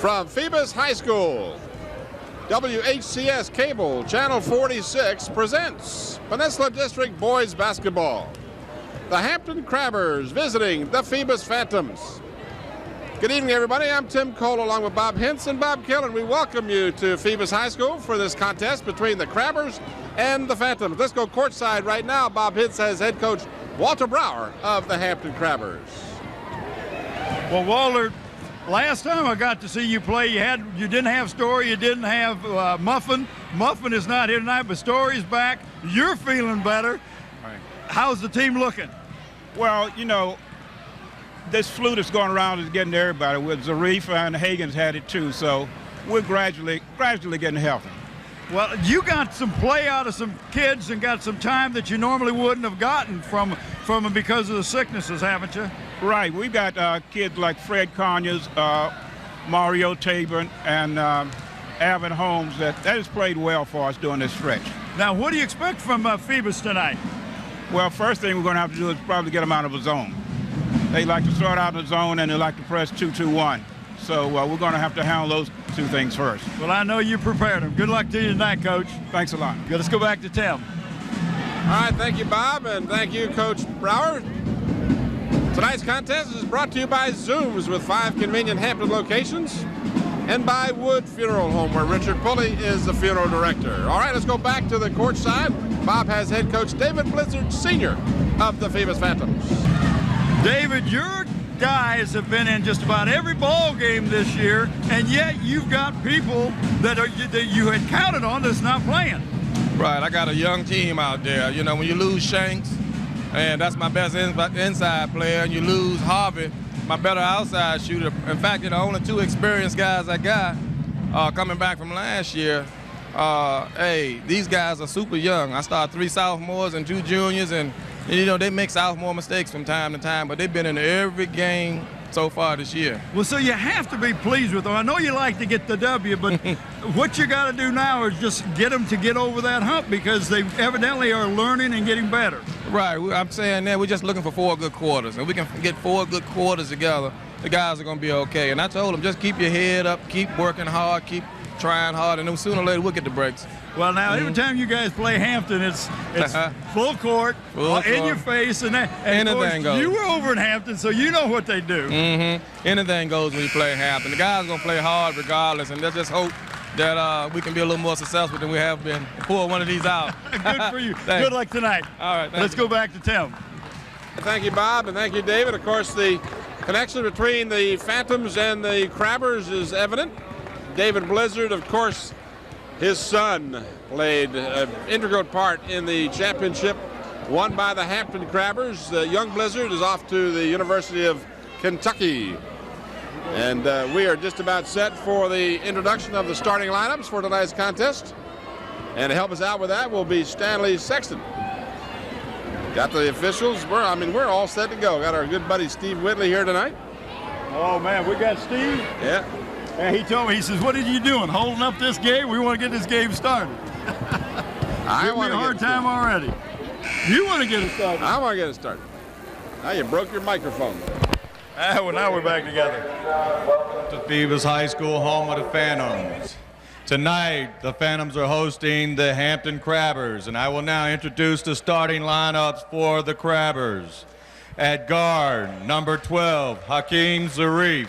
From Phoebus High School, WHCS Cable Channel 46 presents Peninsula District Boys Basketball. The Hampton Crabbers visiting the Phoebus Phantoms. Good evening, everybody. I'm Tim Cole along with Bob Hintz and Bob Killen. We welcome you to Phoebus High School for this contest between the Crabbers and the Phantoms. Let's go courtside right now. Bob Hintz has head coach Walter Brower of the Hampton Crabbers. Well, Walter, last time I got to see you play, you didn't have Story, you didn't have Muffin. Muffin is not here tonight, but Story's back. You're feeling better. Right. How's the team looking? Well, you know, this flu that's going around is getting to everybody. With Zarif and Hagen's had it too, so we're gradually getting healthy. Well, you got some play out of some kids and got some time that you normally wouldn't have gotten from them because of the sicknesses, haven't you? Right. We've got kids like Fred Conyers, Mario Tabor, and Alvin Holmes that has played well for us during this stretch. Now, what do you expect from Phoebus tonight? Well, first thing we're going to have to do is probably get them out of a zone. They like to start out in the zone and they like to press 2-2-1. So we're going to have to handle those two things first. Well, I know you prepared them. Good luck to you tonight, Coach. Thanks a lot. Let's go back to Tim. All right, thank you, Bob, and thank you, Coach Brower. Tonight's contest is brought to you by Zooms with 5 convenient Hampton locations and by Wood Funeral Home, where Richard Pulley is the funeral director. All right, let's go back to the court side. Bob has head coach David Blizzard, Sr. of the Phoebus Phantoms. David, your guys have been in just about every ball game this year, and yet you've got people that you had counted on that's not playing. Right, I got a young team out there. You know, when you lose Shanks, and that's my best inside player, and you lose Harvey, my better outside shooter. In fact, the only 2 experienced guys I got coming back from last year. Hey, these guys are super young. I started 3 sophomores and 2 juniors, and you know, they make sophomore mistakes from time to time, but they've been in every game so far this year. Well, so you have to be pleased with them. I know you like to get the W, but what you got to do now is just get them to get over that hump because they evidently are learning and getting better. Right, I'm saying that we're just looking for 4 good quarters. If we can get 4 good quarters together, the guys are going to be okay. And I told them, just keep your head up, keep working hard, keep trying hard, and then sooner or later we'll get the breaks. Well, now every time you guys play Hampton, it's full court, in your face, and anything goes. You were over in Hampton, so you know what they do. Anything goes when you play Hampton. The guys are gonna play hard regardless, and let's just hope that we can be a little more successful than we have been. Pull one of these out. Good for you. Good luck tonight. All right. Let's go back to Tim. Thank you, Bob, and thank you, David. Of course, the connection between the Phantoms and the Crabbers is evident. David Blizzard, of course, his son played an integral part in the championship won by the Hampton Crabbers. Young Blizzard is off to the University of Kentucky. And we are just about set for the introduction of the starting lineups for tonight's contest. And to help us out with that will be Stanley Sexton. Got the officials. We're all set to go. Got our good buddy Steve Whitley here tonight. Oh, man, we got Steve. Yeah. And he told me, he says, what are you doing, holding up this game? We want to get this game started. I want a hard time already. You want to get it started. I want to get it started. Now you broke your microphone. Well, now we're back together. To Phoebus High School, home of the Phantoms. Tonight, the Phantoms are hosting the Hampton Crabbers, and I will now introduce the starting lineups for the Crabbers. At guard, number 12, Hakeem Zarif.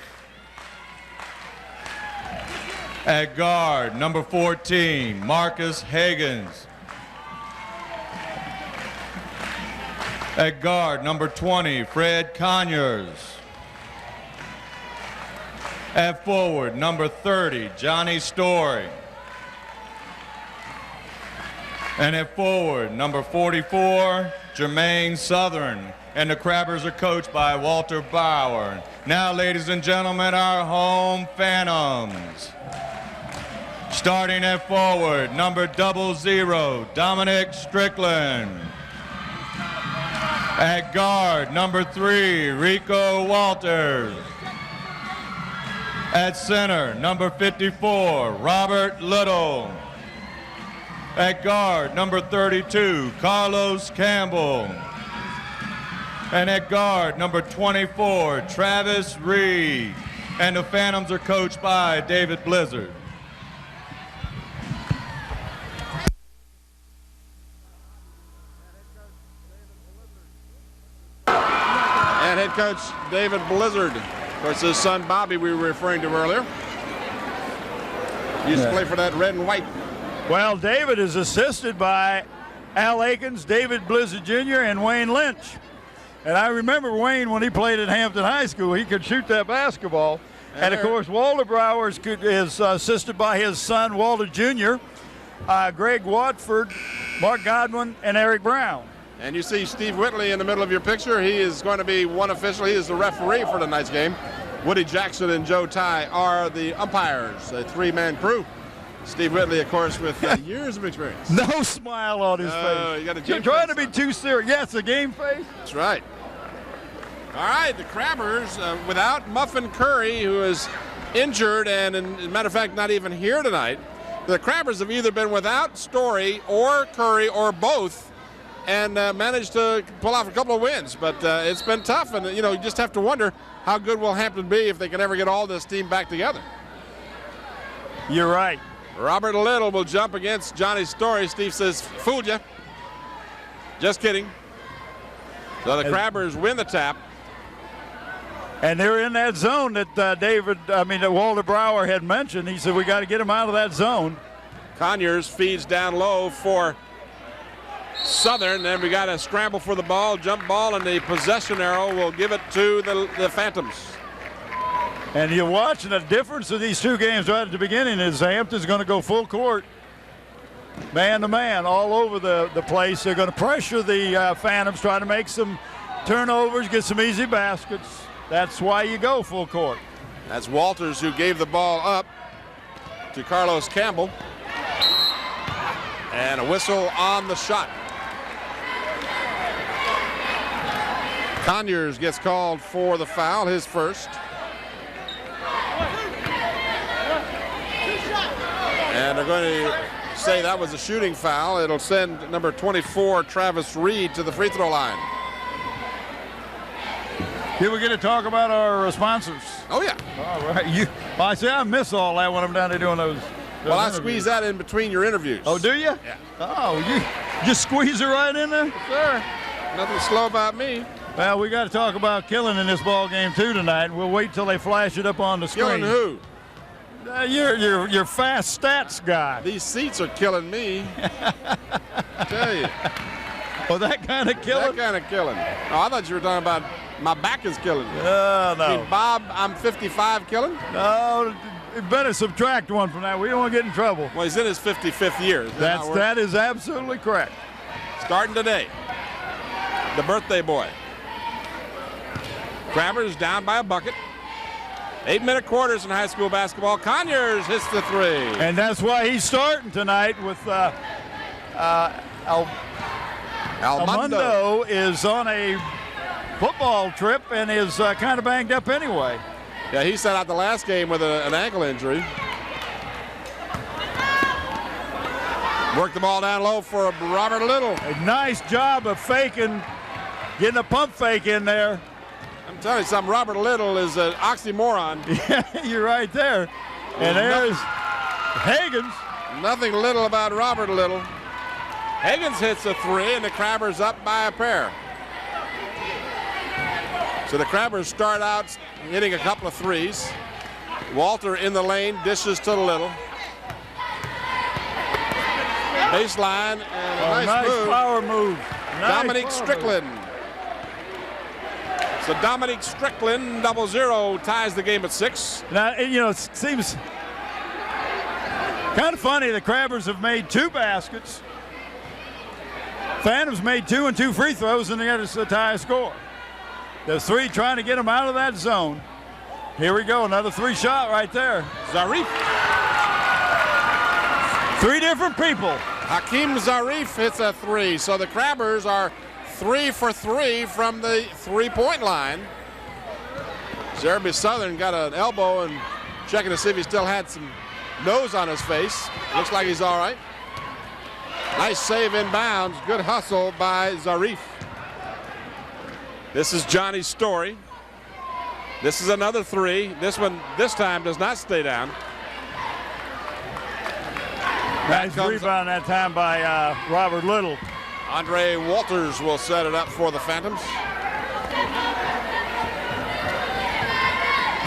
At guard, number 14, Marcus Higgins. At guard, number 20, Fred Conyers. At forward, number 30, Johnny Story. And at forward, number 44, Jermaine Southern. And the Crabbers are coached by Walter Brower. Now, ladies and gentlemen, our home Phantoms. Starting at forward, number 00, Dominic Strickland. At guard, number 3, Rico Walters. At center, number 54, Robert Little. At guard, number 32, Carlos Campbell. And at guard, number 24, Travis Reed. and the Phantoms are coached by David Blizzard. And head coach David Blizzard. Of course, his son Bobby we were referring to earlier. Used to play for that red and white. Well, David is assisted by Al Akins, David Blizzard Jr., and Wayne Lynch. And I remember Wayne when he played at Hampton High School. He could shoot that basketball. And of course, Walter Brower is assisted by his son, Walter Jr., Greg Watford, Mark Godwin, and Eric Brown. And you see Steve Whitley in the middle of your picture. He is going to be one official. He is the referee for tonight's game. Woody Jackson and Joe Ty are the umpires, a three-man crew. Steve Whitley, of course, with years of experience. No smile on his face. You got a You're trying to be too serious. Yes, a game face. That's right. All right, the Crabbers without Muffin Curry, who is injured and, as a matter of fact, not even here tonight. The Crabbers have either been without Story or Curry or both and managed to pull off a couple of wins. But it's been tough, and, you just have to wonder how good will Hampton be if they can ever get all this team back together. You're right. Robert Little will jump against Johnny Story. Steve says, fooled you. Just kidding. So the Crabbers win the tap. And they're in that zone that that Walter Brower had mentioned. He said, we got to get them out of that zone. Conyers feeds down low for Southern. Then we got to scramble for the ball, jump ball, and the possession arrow will give it to the Phantoms. And you're watching the difference of these two games right at the beginning is Hampton's going to go full court, man to man, all over the place. They're going to pressure the Phantoms, try to make some turnovers, get some easy baskets. That's why you go full court. That's Walters who gave the ball up to Carlos Campbell. And a whistle on the shot. Conyers gets called for the foul, his first. And they're going to say that was a shooting foul. It'll send number 24, Travis Reed, to the free throw line. Here we get to talk about our sponsors. Oh, yeah. All right. I miss all that when I'm down there doing those Well, I interviews. squeeze that in between your interviews. Oh, do you? Yeah. Oh, you just squeeze it right in there? Sure. Nothing slow about me. Well, we got to talk about Killen in this ball game too tonight. We'll wait till they flash it up on the screen. Killing who? You're fast stats guy. These seats are killing me. I tell you. Oh, that kind of killing? That kind of killing. Oh, I thought you were talking about my back is killing me. No. I mean, Bob, I'm 55 killing? No, you better subtract one from that. We don't want to get in trouble. Well, he's in his 55th year. That is absolutely correct. Starting today. The birthday boy. Crabbers down by a bucket. 8-minute quarters in high school basketball. Conyers hits the three. And that's why he's starting tonight with Almundo is on a football trip and is kind of banged up anyway. Yeah, he sat out the last game with an ankle injury. Worked the ball down low for Robert Little. A nice job of faking, getting a pump fake in there. I'm telling you something, Robert Little is an oxymoron. Yeah, you're right there. And there's Higgins. Nothing little about Robert Little. Higgins hits a three, and the Crabbers up by a pair. So the Crabbers start out hitting a couple of threes. Walter in the lane, dishes to Little. Baseline, and a nice move. Power move. Dominique Strickland. So Dominique Strickland, 0-0, ties the game at 6. Now, it seems kind of funny. The Crabbers have made 2 baskets. Phantoms made 2 and 2 free throws, and they got a tie score. The 3 trying to get them out of that zone. Here we go, another 3 shot right there. Zarif. 3 different people. Hakeem Zarif hits a 3. So the Crabbers are 3 for 3 from the 3-point line. Zerby Southern got an elbow and checking to see if he still had some nose on his face. Looks like he's all right. Nice save inbounds. Good hustle by Zarif. This is Johnny Story. This is another three. This one, this time, does not stay down. Nice rebound that time by Robert Little. Andre Walters will set it up for the Phantoms.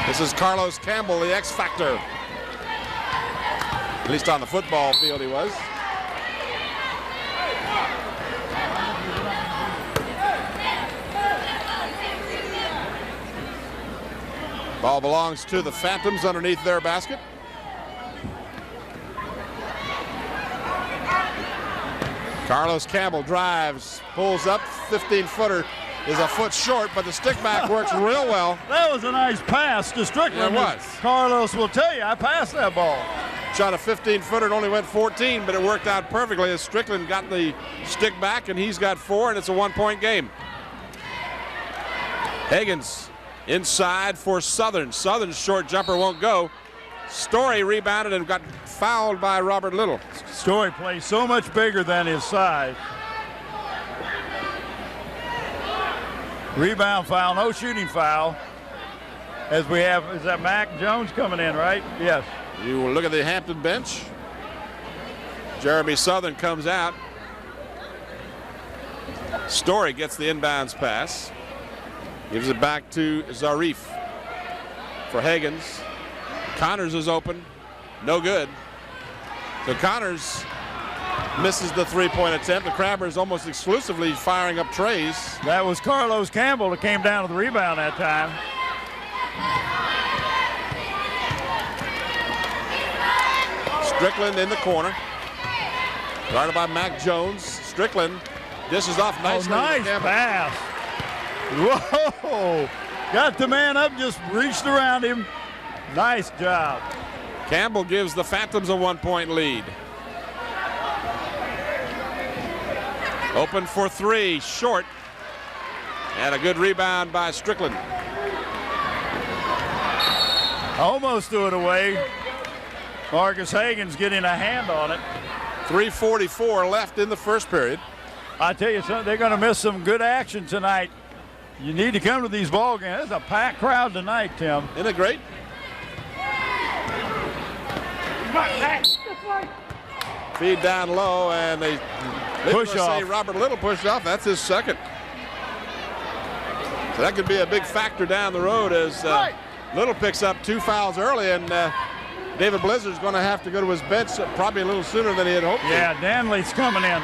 This is Carlos Campbell, the X Factor. At least on the football field he was. Ball belongs to the Phantoms underneath their basket. Carlos Campbell drives, pulls up, 15-footer is a foot short, but the stick back works real well. That was a nice pass to Strickland. Yeah, it was. Carlos will tell you, I passed that ball. Shot a 15-footer and only went 14, but it worked out perfectly as Strickland got the stick back, and he's got 4, and it's a 1-point game. Higgins inside for Southern. Southern's short jumper won't go. Story rebounded and got fouled by Robert Little. Story plays so much bigger than his size. Rebound foul, no shooting foul. As we have, is that Mac Jones coming in, right? Yes. You will look at the Hampton bench. Jeremy Southern comes out. Story gets the inbounds pass. Gives it back to Zarif for Higgins. Connors is open. No good. So Connors misses the three-point attempt. The Crabbers almost exclusively firing up trays. That was Carlos Campbell that came down to the rebound that time. Strickland in the corner. Guarded by Mac Jones. Strickland dishes off nicely. Oh, nice pass. Whoa. Got the man up, just reached around him. Nice job. Campbell gives the Phantoms a 1-point lead. Open for three, short. And a good rebound by Strickland. Almost threw it away. Marcus Hagen's getting a hand on it. 3:44 left in the first period. I tell you something, they're going to miss some good action tonight. You need to come to these ball games. There's a packed crowd tonight, Tim. Isn't it great? Feed down low, and they push off. Say Robert Little pushed off. That's his second. So that could be a big factor down the road as Little picks up 2 fouls early, and David Blizzard's going to have to go to his bench probably a little sooner than he had hoped. Yeah, Danley's coming in.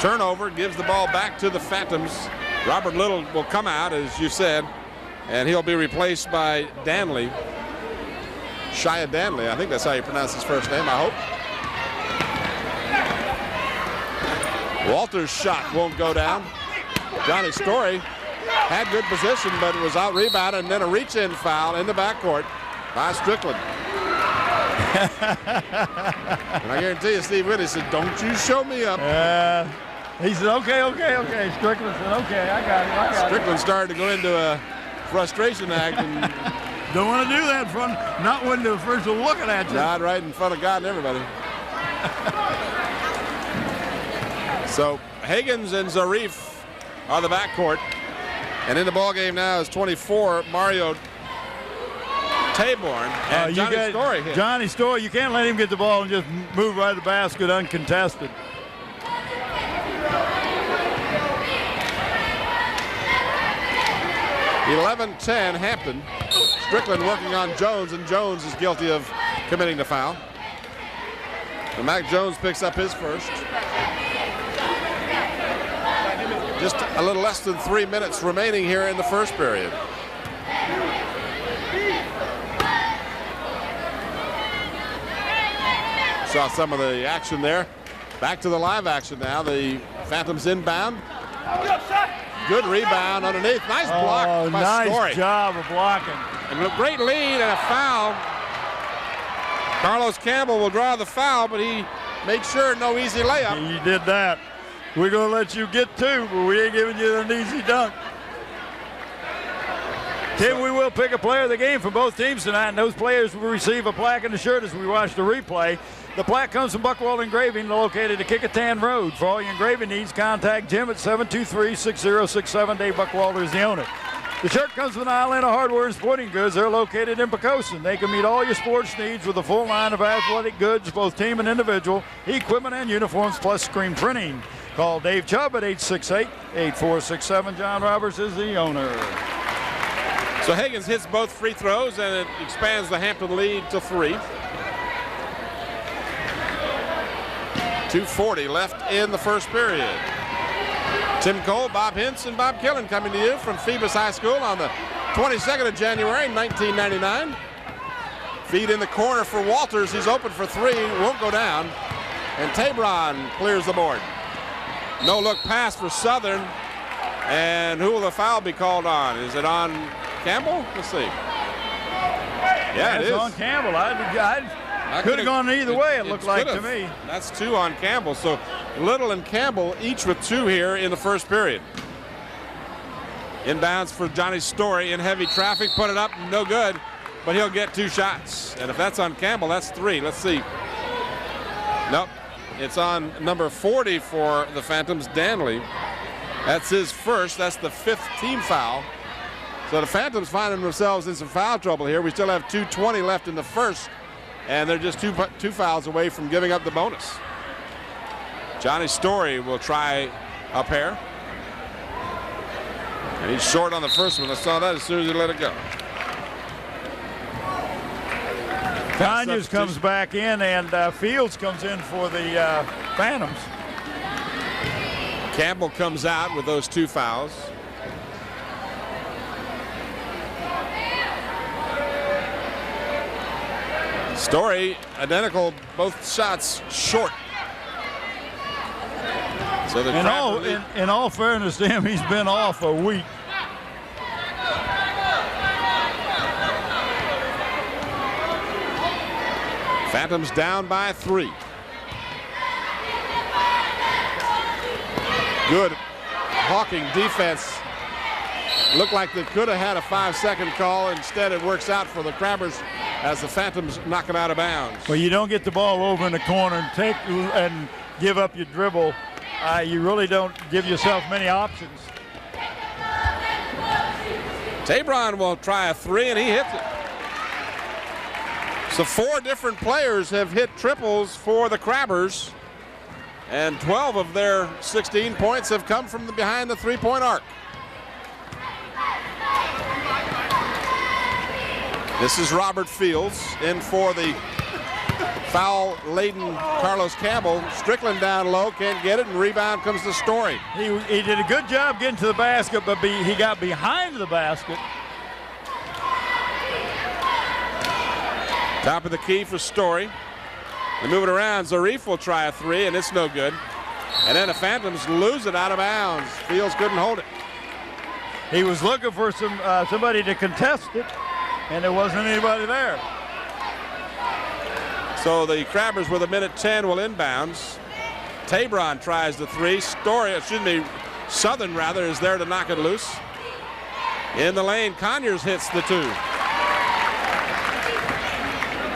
Turnover gives the ball back to the Phantoms. Robert Little will come out, as you said, and he'll be replaced by Danley. Shia Danley, I think that's how you pronounce his first name, I hope. Walter's shot won't go down. Johnny Story had good position, but was out rebounded, and then a reach-in foul in the backcourt by Strickland. And I guarantee you, Steve Whitty said, "Don't you show me up." He said, okay. Strickland said, okay, I got it. Strickland started to go into a frustration act. And don't want to do that in front, not when the official looking at you. Not right in front of God and everybody. So Higgins and Zarif are the backcourt. And in the ball game now is 24, Mario Taborn and Johnny Story hit. Johnny Story, you can't let him get the ball and just move right to the basket uncontested. (11-10) Hampton. Strickland working on Jones, and Jones is guilty of committing the foul. And Mac Jones picks up his first. Just a little less than 3 minutes remaining here in the first period. Saw some of the action there. Back to the live action now. The Phantoms inbound. Good rebound underneath. Nice block by Story. Nice job of blocking. And a great lead and a foul. Carlos Campbell will draw the foul, but he made sure no easy layup. He did that. We're going to let you get 2, but we ain't giving you an easy dunk. Tim, we will pick a player of the game for both teams tonight, and those players will receive a plaque and a shirt as we watch the replay. The plaque comes from Buckwald Engraving, located at Kickotan Road. For all your engraving needs, contact Jim at 723-6067. Dave Buckwalder is the owner. The shirt comes from Atlanta Hardware and Sporting Goods. They're located in Pocosin. They can meet all your sports needs with a full line of athletic goods, both team and individual, equipment and uniforms, plus screen printing. Call Dave Chubb at 868-8467. John Roberts is the owner. So Higgins hits both free throws, and it expands the Hampton lead to 3. 2:40 left in the first period. Tim Cole, Bob Hintz, and Bob Killen coming to you from Phoebus High School on the 22nd of January, 1999. Feed in the corner for Walters. He's open for 3, won't go down. And Tabron clears the board. No look pass for Southern. And who will the foul be called on? Is it on Campbell? Let's see. Yeah, it is. It's on Campbell. I could have gone either way, it looked like to me. That's 2 on Campbell. So Little and Campbell each with 2 here in the first period. Inbounds for Johnny Story in heavy traffic. Put it up, no good. But he'll get 2 shots. And if that's on Campbell, that's 3. Let's see. Nope. It's on number 40 for the Phantoms, Danley. That's his first. That's the 5th team foul. So the Phantoms finding themselves in some foul trouble here. We still have 2:20 left in the first, and they're just two fouls away from giving up the bonus. Johnny Story will try a pair. And he's short on the first one. I saw that as soon as he let it go. Conyers comes back in, and Fields comes in for the Phantoms. Campbell comes out with those 2 fouls. Story, identical, both shots short. So the in all fairness to him, he's been off a week. Phantoms down by 3. Good Hawking defense. Looked like they could have had a 5-second call. Instead, it works out for the Crabbers as the Phantoms knock it out of bounds. Well, you don't get the ball over in the corner and give up your dribble. You really don't give yourself many options. Tabron will try a 3, and he hits it. So 4 different players have hit triples for the Crabbers, and 12 of their 16 points have come from behind the 3-point arc. This is Robert Fields in for the foul-laden Carlos Campbell. Strickland down low, can't get it, and rebound comes to Story. He did a good job getting to the basket, but he got behind the basket. Top of the key for Story. They move it around. Zarif will try a 3, and it's no good. And then the Phantoms lose it out of bounds. Fields couldn't hold it. He was looking for somebody to contest it, and there wasn't anybody there. So the Crabbers with 1:10 will inbounds. Tabron tries the 3. Southern rather is there to knock it loose. In the lane, Conyers hits the 2.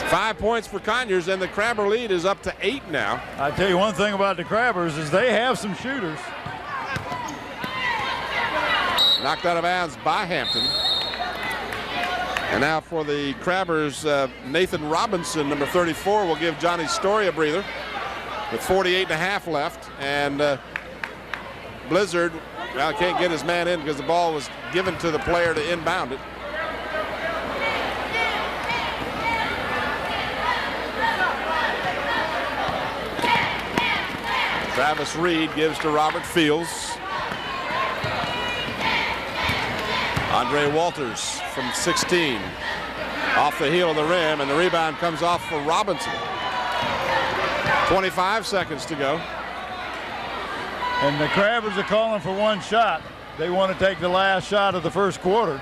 5 points for Conyers, and the Crabber lead is up to 8 now. I tell you one thing about the Crabbers is they have some shooters. Knocked out of bounds by Hampton. And now for the Crabbers, Nathan Robinson, number 34, will give Johnny Story a breather with 48.5 left. And Blizzard, well, can't get his man in because the ball was given to the player to inbound it. Travis Reed gives to Robert Fields. Andre Walters from 16. Off the heel of the rim, and the rebound comes off for Robinson. 25 seconds to go. And the Crabbers are calling for 1 shot. They want to take the last shot of the first quarter.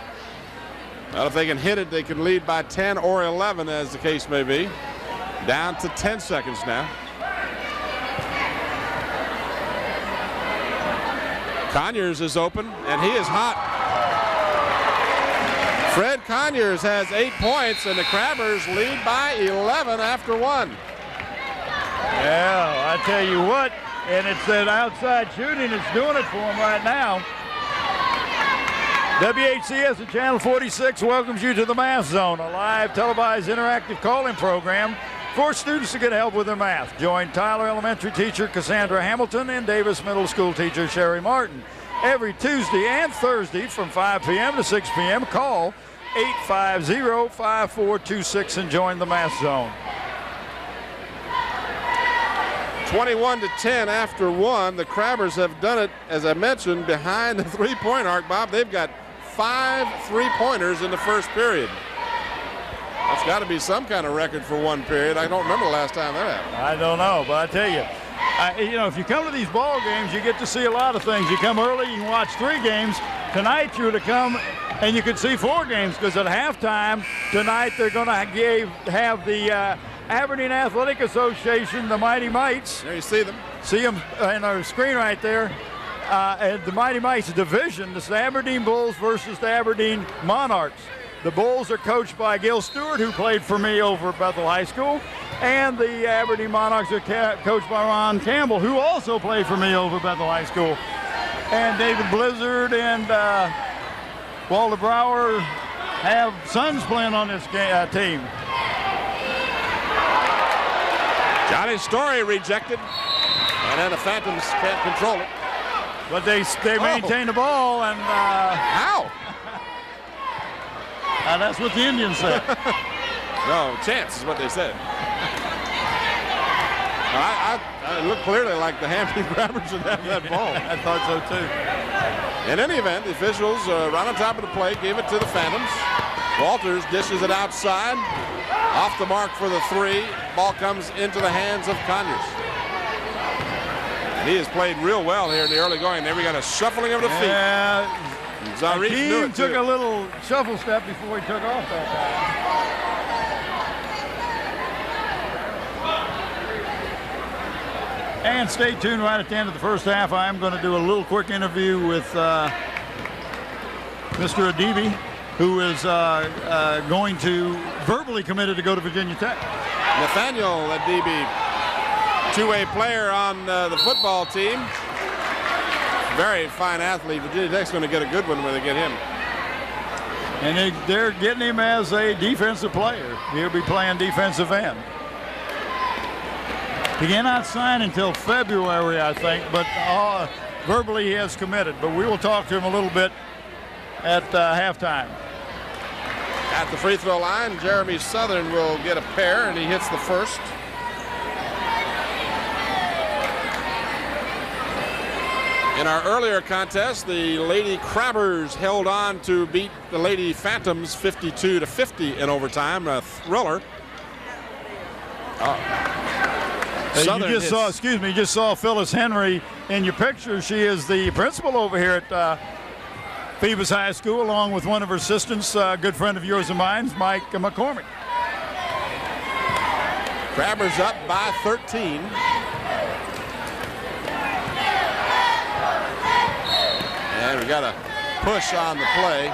Well, if they can hit it, they can lead by 10 or 11, as the case may be. Down to 10 seconds now. Conyers is open, and he is hot. Fred Conyers has 8 points, and the Crabbers lead by 11 after 1. Yeah, I tell you what, and it's that outside shooting that's doing it for them right now. WHCS at Channel 46 welcomes you to the Math Zone, a live televised interactive call-in program for students to get help with their math. Join Tyler Elementary teacher Cassandra Hamilton and Davis Middle School teacher Sherry Martin every Tuesday and Thursday from 5 p.m. to 6 p.m. Call 850-5426 and join the Math Zone. 21-10 after 1. The Crabbers have done it, as I mentioned, behind the three-point arc, Bob. They've got 5 three-pointers in the first period. That's got to be some kind of record for one period. I don't remember the last time that happened. I don't know, but I tell you, if you come to these ball games, you get to see a lot of things. You come early, you can watch 3 games. Tonight, you're to come and you can see 4 games, because at halftime tonight, they're going to have the Aberdeen Athletic Association, the Mighty Mites. There you see them. See them on our screen right there. The Mighty Mites division, this is the Aberdeen Bulls versus the Aberdeen Monarchs. The Bulls are coached by Gil Stewart, who played for me over at Bethel High School, and the Aberdeen Monarchs are coached by Ron Campbell, who also played for me over at Bethel High School. And David Blizzard and Walter Brower have sons playing on this team. Johnny Story rejected, and then the Phantoms can't control it. But they maintain the ball, and how? That's what the Indians said. No, chance is what they said. I look clearly like the Hampton Crabbers should have that ball. I thought so too. In any event, the officials right on top of the plate gave it to the Phantoms. Walters dishes it outside, off the mark for the 3. Ball comes into the hands of Conyers. And he has played real well here in the early going. There we got a shuffling of the feet. Hakeem took a little shuffle step before he took off that time. And stay tuned right at the end of the first half. I am going to do a little quick interview with Mr. Adibi, who is going to verbally committed to go to Virginia Tech. Nathaniel Adibi, 2-way player on the football team. Very fine athlete. Virginia Tech's going to get a good one when they get him. And they're getting him as a defensive player. He'll be playing defensive end. He cannot sign until February, I think, but verbally he has committed. But we will talk to him a little bit at halftime. At the free throw line, Jeremy Southern will get a pair, and he hits the first. In our earlier contest, the Lady Crabbers held on to beat the Lady Phantoms 52-50 in overtime. A thriller. You just saw Phyllis Henry in your picture. She is the principal over here at Phoebus High School, along with one of her assistants, a good friend of yours and mine, Mike McCormick. Crabbers up by 13. And we got a push on the play.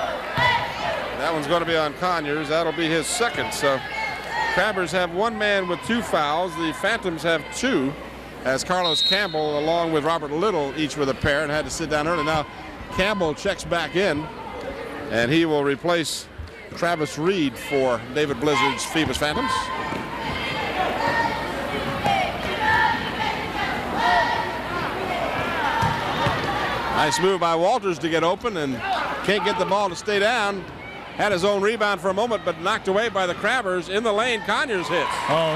That one's going to be on Conyers. That'll be his second. So Crabbers have 1 man with 2 fouls. The Phantoms have 2, as Carlos Campbell, along with Robert Little, each with a pair, and had to sit down early. Now Campbell checks back in, and he will replace Travis Reed for David Blizzard's Phoebus Phantoms. Nice move by Walters to get open, and can't get the ball to stay down. Had his own rebound for a moment, but knocked away by the Crabbers. In the lane, Conyers hits. Oh,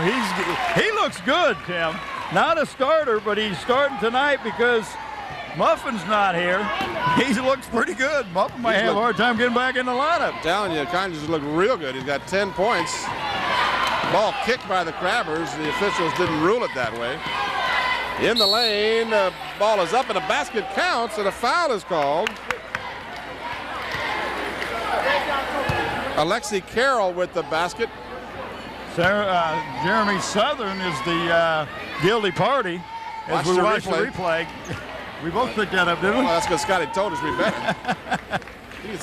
he looks good, Tim. Not a starter, but he's starting tonight because Muffin's not here. He looks pretty good. Muffin might have a hard time getting back in the lineup. I'm telling you, Conyers look real good. He's got 10 points. Ball kicked by the Crabbers. The officials didn't rule it that way. In the lane, ball is up and a basket counts, and a foul is called. Alexi Carroll with the basket. Jeremy Southern is the guilty party as we watch the replay. We both picked that up, didn't we? Well, that's because Scotty told us we better.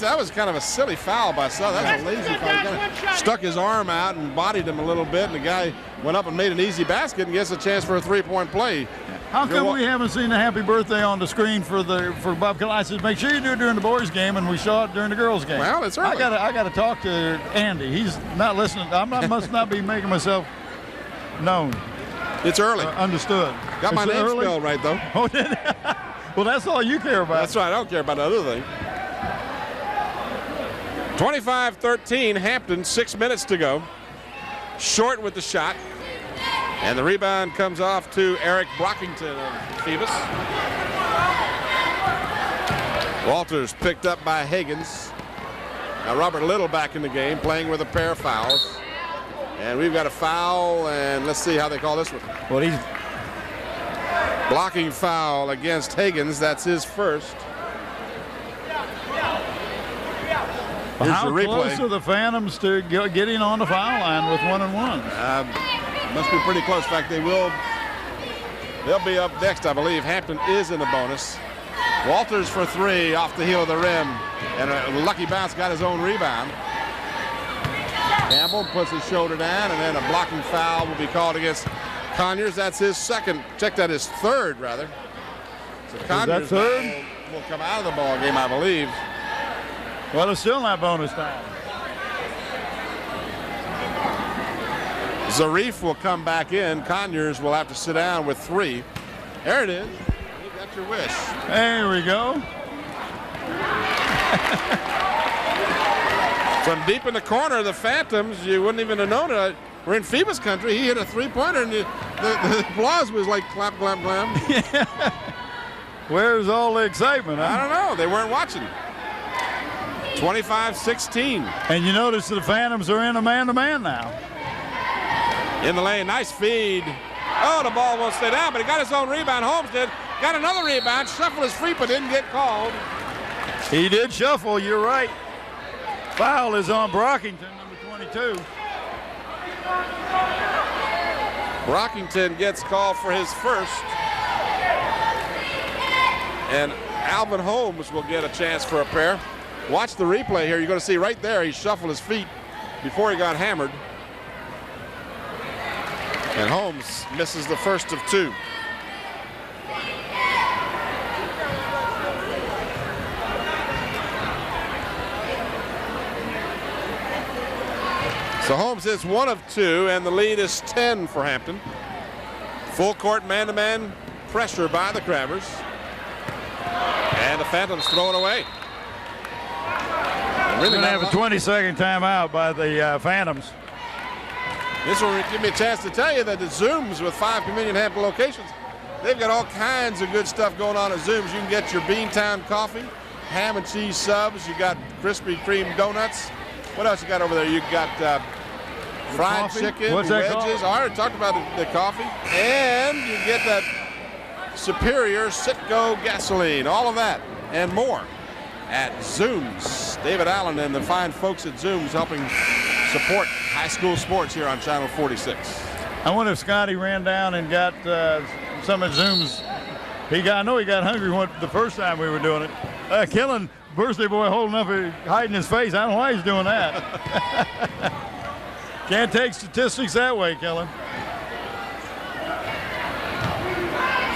That was kind of a silly foul by Southern. That's a lazy foul. He kind of stuck his arm out and bodied him a little bit, and the guy went up and made an easy basket and gets a chance for a three-point play. How come we haven't seen a happy birthday on the screen for Bob Kelly? I said, make sure you do it during the boys' game, and we saw it during the girls' game. Well, it's early. I got to talk to Andy. He's not listening. Must not be making myself known. It's early. Understood. Got my name spelled right, though. Oh, did it? Well, that's all you care about. That's right. I don't care about the other thing. 25-13, Hampton, 6 minutes to go. Short with the shot. And the rebound comes off to Eric Brockington of Phoebus. Walters picked up by Higgins. Now Robert Little back in the game, playing with a pair of fouls. And we've got a foul, and let's see how they call this one. Well, he's blocking foul against Higgins. That's his first. Here's how the replay. Close are the Phantoms to getting on the foul line with 1-and-1? Must be pretty close. In fact, they'll be up next, I believe. Hampton is in the bonus. Walters for three off the heel of the rim, and a lucky bounce got his own rebound. Campbell puts his shoulder down, and then a blocking foul will be called against Conyers. That's his second. Check that, his third, rather. So Conyers will come out of the ball game, I believe. Well, it's still not bonus time. Zarif will come back in. Conyers will have to sit down with three. There it is. You got your wish. There we go. From deep in the corner, the Phantoms, you wouldn't even have known it. We're in Phoebus country. He hit a three-pointer, and the applause was like clap, clap, clap. Where's all the excitement? Huh? I don't know. They weren't watching. 25-16. And you notice the Phantoms are in a man-to-man now. In the lane, nice feed. Oh, the ball won't stay down, but he got his own rebound. Holmes did. Got another rebound, shuffled his feet, but didn't get called. He did shuffle, you're right. Foul is on Brockington, number 22. Brockington gets called for his first. And Alvin Holmes will get a chance for a pair. Watch the replay here. You're going to see right there he shuffled his feet before he got hammered. And Holmes misses the first of two. So Holmes hits one of two, and the lead is 10 for Hampton. Full court man-to-man pressure by the Crabbers. And the Phantoms throw it away. We're going to have a 20-second timeout by the Phantoms. This will give me a chance to tell you that the Zooms with 5 convenient Hampton locations, they've got all kinds of good stuff going on at Zooms. You can get your Beantown coffee, ham and cheese subs. You got Krispy Kreme donuts. What else you got over there? You got fried chicken, What's that wedges. I already talked about the coffee. And you get that superior Citgo gasoline. All of that and more at Zooms. David Allen and the fine folks at Zooms helping support high school sports here on Channel 46. I wonder if Scotty ran down and got some of Zooms. I know he got hungry the first time we were doing it. Killen, birthday boy holding up, hiding his face. I don't know why he's doing that. Can't take statistics that way, Killen.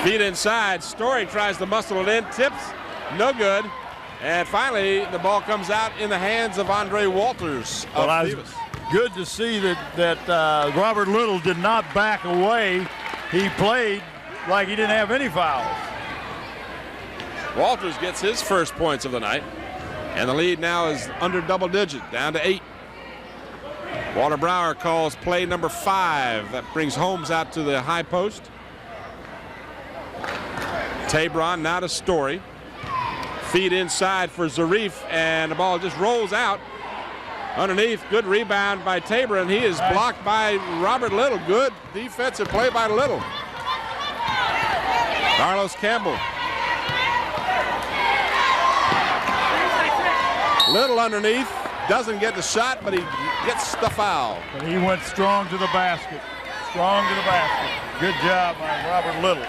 Feet inside. Story tries to muscle it in. Tips. No good. And finally, the ball comes out in the hands of Andre Walters of Phoebus. Good to see that Robert Little did not back away. He played like he didn't have any fouls. Walters gets his first points of the night. And the lead now is under double digit, down to 8. Walter Brower calls play number 5. That brings Holmes out to the high post. Tabron now to Story. Feed inside for Zarif, and the ball just rolls out underneath. Good rebound by Tabor, and he is blocked by Robert Little. Good defensive play by Little. Carlos Campbell. Little underneath, doesn't get the shot, but he gets the foul. And he went strong to the basket. Strong to the basket. Good job by Robert Little.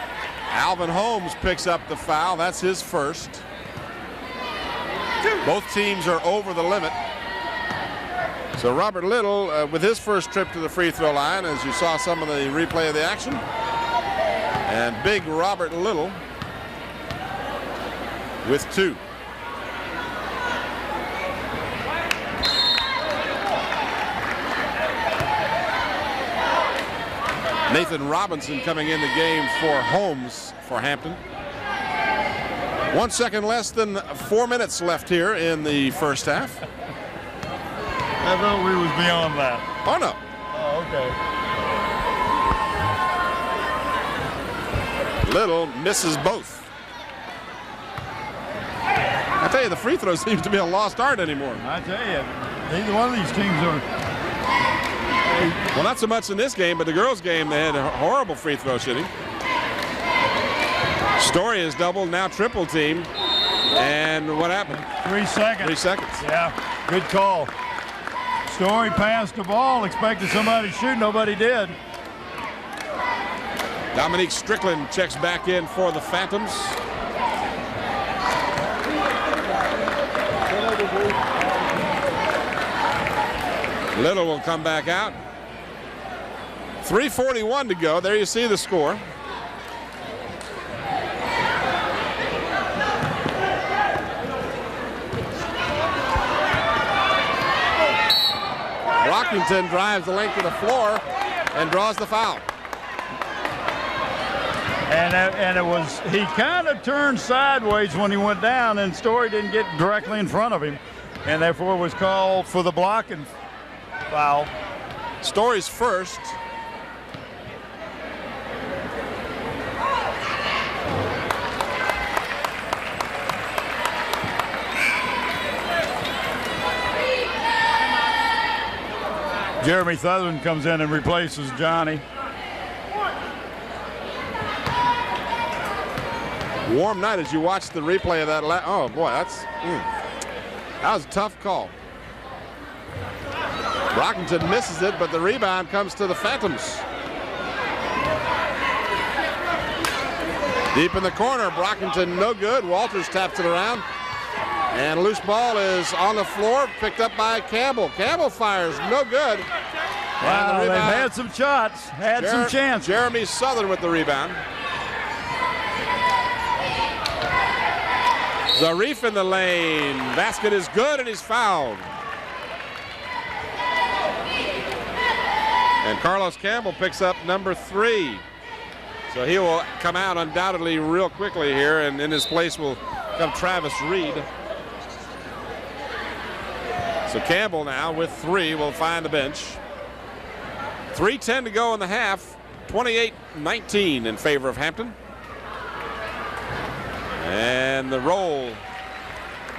Alvin Holmes picks up the foul. That's his first. Both teams are over the limit. So Robert Little with his first trip to the free throw line, as you saw some of the replay of the action. And big Robert Little with 2. Nathan Robinson coming in the game for Holmes for Hampton. 1 second less than 4 minutes left here in the first half. I thought we was beyond that. Oh, no. Oh, okay. Little misses both. I tell you, the free throw seems to be a lost art anymore. I tell you, neither one of these teams are. Well, not so much in this game, but the girls' game, they had horrible free throw shooting. Story is double, now triple team. And what happened? 3 seconds. 3 seconds. Yeah, good call. Story passed the ball, expected somebody to shoot, nobody did. Dominique Strickland checks back in for the Phantoms. Little will come back out. 3:41 to go. There you see the score. Brockington drives the length of the floor and draws the foul. And it was, he kind of turned sideways when he went down, and Story didn't get directly in front of him, and therefore was called for the blocking foul. Story's first. Jeremy Southern comes in and replaces Johnny. Warm night as you watch the replay of that. Oh boy, that was a tough call. Brockington misses it, but the rebound comes to the Phantoms. Deep in the corner, Brockington no good. Walters taps it around. And loose ball is on the floor, picked up by Campbell. Campbell fires, no good. Wow, they've had some shots, some chances. Jeremy Southern with the rebound. Zarif in the lane. Basket is good, and he's fouled. And Carlos Campbell picks up number 3. So he will come out undoubtedly real quickly here, and in his place will come Travis Reed. So Campbell now with 3 will find the bench. 3:10 to go in the half. 28-19 in favor of Hampton. And the roll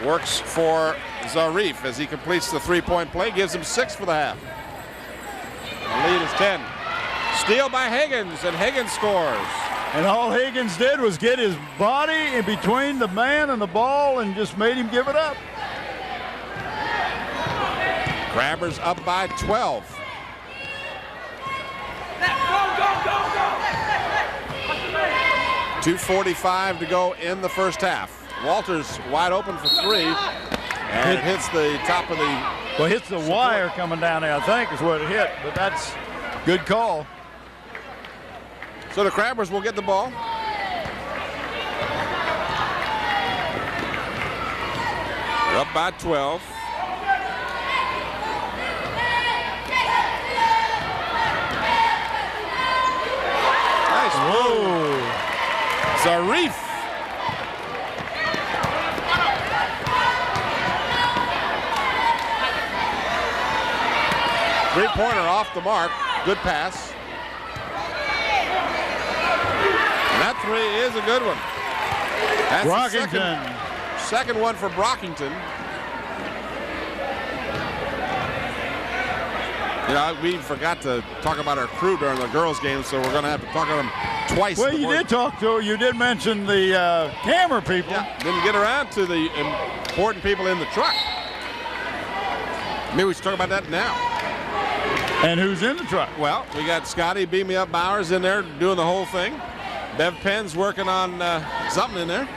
works for Zarif as he completes the three-point play, gives him 6 for the half. The lead is 10. Steal by Higgins, and Higgins scores. And all Higgins did was get his body in between the man and the ball and just made him give it up. Crabbers up by 12. Go, go, go, go. 2:45 to go in the first half. Walters wide open for 3, and it hits the top of the. Well, hits the wire coming down there, I think, is what it hit. But that's good call. So the Crabbers will get the ball. They're up by 12. Nice move. Zarif. Three-pointer off the mark. Good pass. And that 3 is a good one. That's Brockington. the second one for Brockington. You know, we forgot to talk about our crew during the girls' game, so we're going to have to talk about them twice. Well, you did mention the camera people. Yeah, didn't get around to the important people in the truck. Maybe we should talk about that now. And who's in the truck? Well, we got Scotty Beam Me Up Bowers in there doing the whole thing. Bev Penn's working on something in there.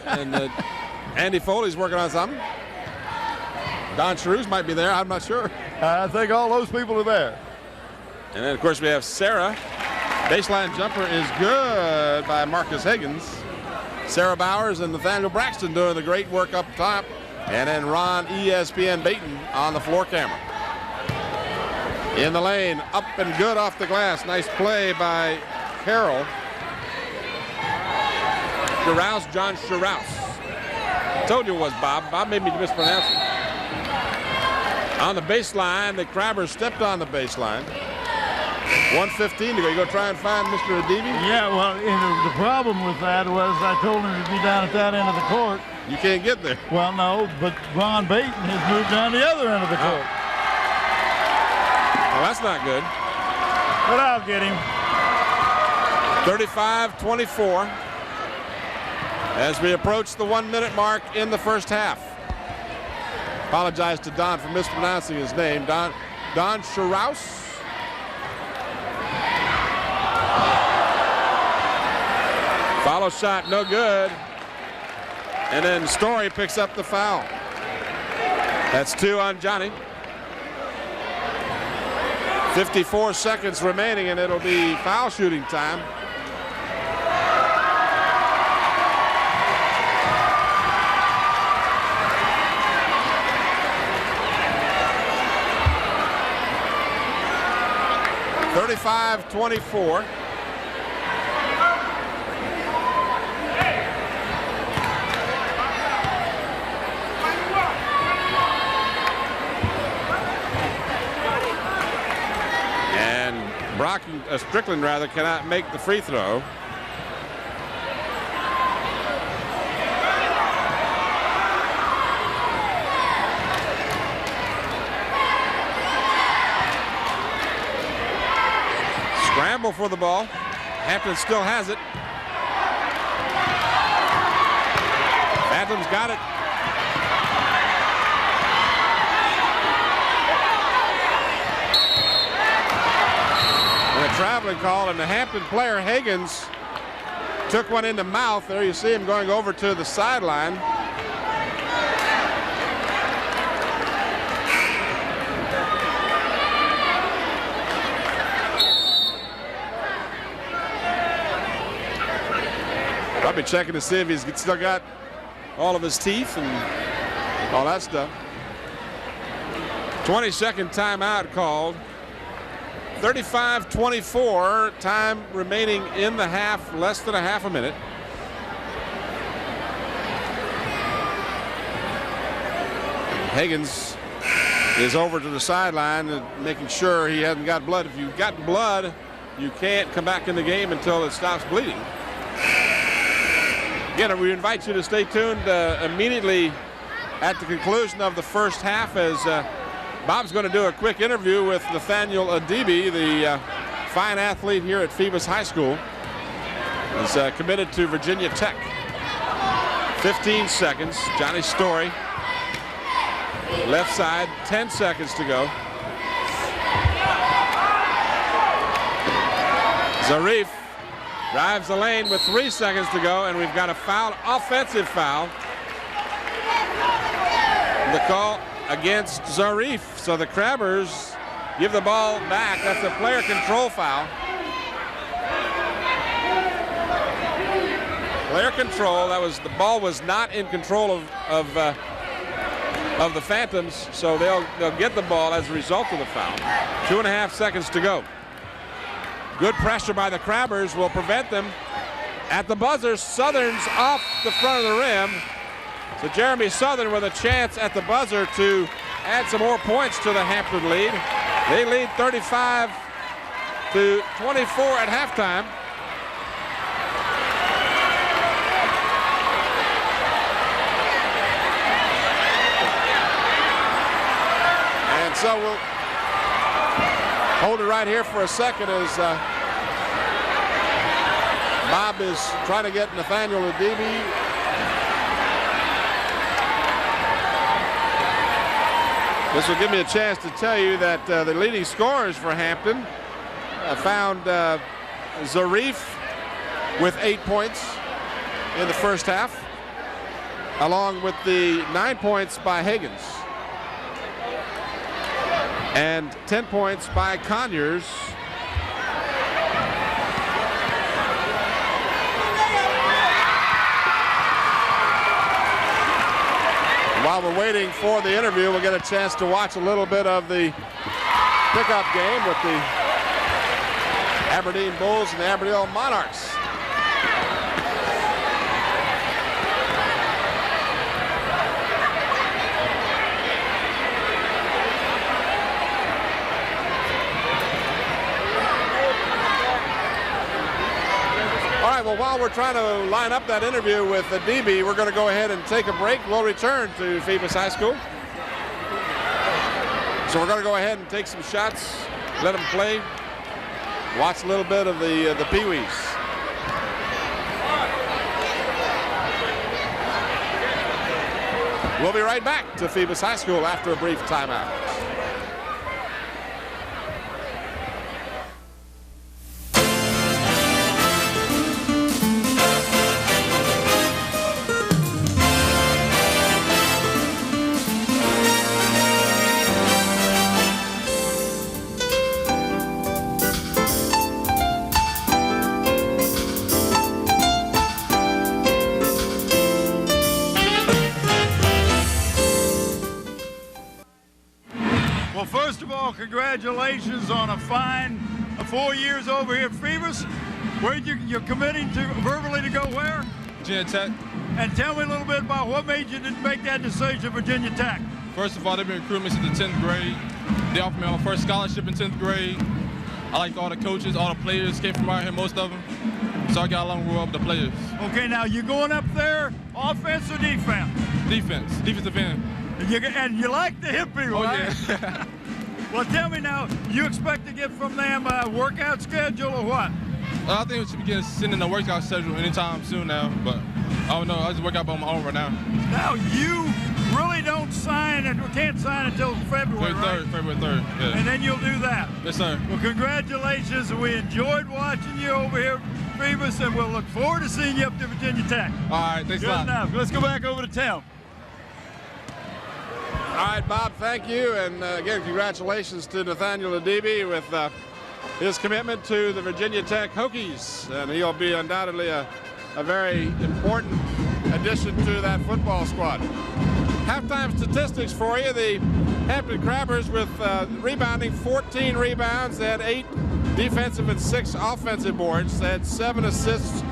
And Andy Foley's working on something. Don Charouz might be there. I'm not sure. I think all those people are there. And then, of course, we have Sarah. Baseline jumper is good by Marcus Higgins. Sarah Bowers and Nathaniel Braxton doing the great work up top. And then Ron ESPN Baton on the floor camera. In the lane, up and good off the glass. Nice play by Carroll. John Scharouse. Told you it was Bob. Bob made me mispronounce it. On the baseline, the Crabbers stepped on the baseline. 1:15 to go. You go try and find Mr. Adibi? Yeah, well, the problem with that was I told him to be down at that end of the court. You can't get there. Well, no, but Ron Baton has moved down the other end of the court. Well, that's not good. But I'll get him. 35-24 as we approach the 1 minute mark in the first half. Apologize to Don for mispronouncing his name. Don Scharouse. Follow shot, no good. And then Story picks up the foul. That's 2 on Johnny. 54 seconds remaining, and it'll be foul shooting time. (35-24). Strickland cannot make the free throw. Scramble for the ball. Hampton still has it. Phantoms got it. Traveling call, and the Hampton player Higgins took one in the mouth. There you see him going over to the sideline. Probably checking to see if he's still got all of his teeth and all that stuff. 20-second timeout called. 35-24, time remaining in the half, less than a half a minute. Higgins is over to the sideline and making sure he hasn't got blood. If you've got blood, you can't come back in the game until it stops bleeding. Again, we invite you to stay tuned immediately at the conclusion of the first half as Bob's going to do a quick interview with Nathaniel Adibi, the fine athlete here at Phoebus High School. He's committed to Virginia Tech. 15 seconds. Johnny Story, left side, 10 seconds to go. Zarif drives the lane with 3 seconds to go, and we've got a foul, offensive foul. The call against Zarif. So the Crabbers give the ball back. That's a player control foul. Player control. The ball was not in control of the Phantoms, so they'll get the ball as a result of the foul. 2.5 seconds to go. Good pressure by the Crabbers will prevent them at the buzzer. Southern's off the front of the rim. So Jeremy Southern with a chance at the buzzer to add some more points to the Hampton lead. They lead 35-24 at halftime. And so we'll hold it right here for a second as Bob is trying to get Nathaniel Adibi. This will give me a chance to tell you that the leading scorers for Hampton found Zarif with 8 points in the first half. along with the 9 points by Higgins. And 10 points by Conyers. While we're waiting for the interview, we'll get a chance to watch a little bit of the pickup game with the Aberdeen Bulls and the Aberdeen Monarchs. All right, well, while we're trying to line up that interview with the DB, we're going to go ahead and take a break. We'll return to Phoebus High School. So we're going to go ahead and take some shots, let them play, watch a little bit of the Pee-wees. We'll be right back to Phoebus High School after a brief timeout. Well, first of all, congratulations on a fine 4 years over here at Phoebus. You're committing to verbally to go where? Virginia Tech. And tell me a little bit about what made you make that decision, Virginia Tech. First of all, they've been recruiting me since the 10th grade. They offered me my first scholarship in 10th grade. I liked all the coaches, all the players came from out here, most of them. So I got along real well with the players. Okay, now you're going up there, offense or defense? Defense, defensive end. And you like to hit people, Oh, right? yeah. Well, tell me now, you expect to get from them a workout schedule or what? I think we should be sending a workout schedule anytime soon now, but I don't know. I just work out by my own right now. Now, you really don't sign and can't sign until February, right? February 3rd, yeah. And then you'll do that. Yes, sir. Well, congratulations. We enjoyed watching you over here at Phoebus, and we'll look forward to seeing you up to Virginia Tech. All right, thanks a lot. Good enough. Let's go back over to Tim. All right, Bob, thank you. And again, congratulations to Nathaniel Adibi with his commitment to the Virginia Tech Hokies. And he'll be undoubtedly a very important addition to that football squad. Halftime statistics for you. The Hampton Crabbers with rebounding, 14 rebounds. They had 8 defensive and 6 offensive boards. They had 7 assists,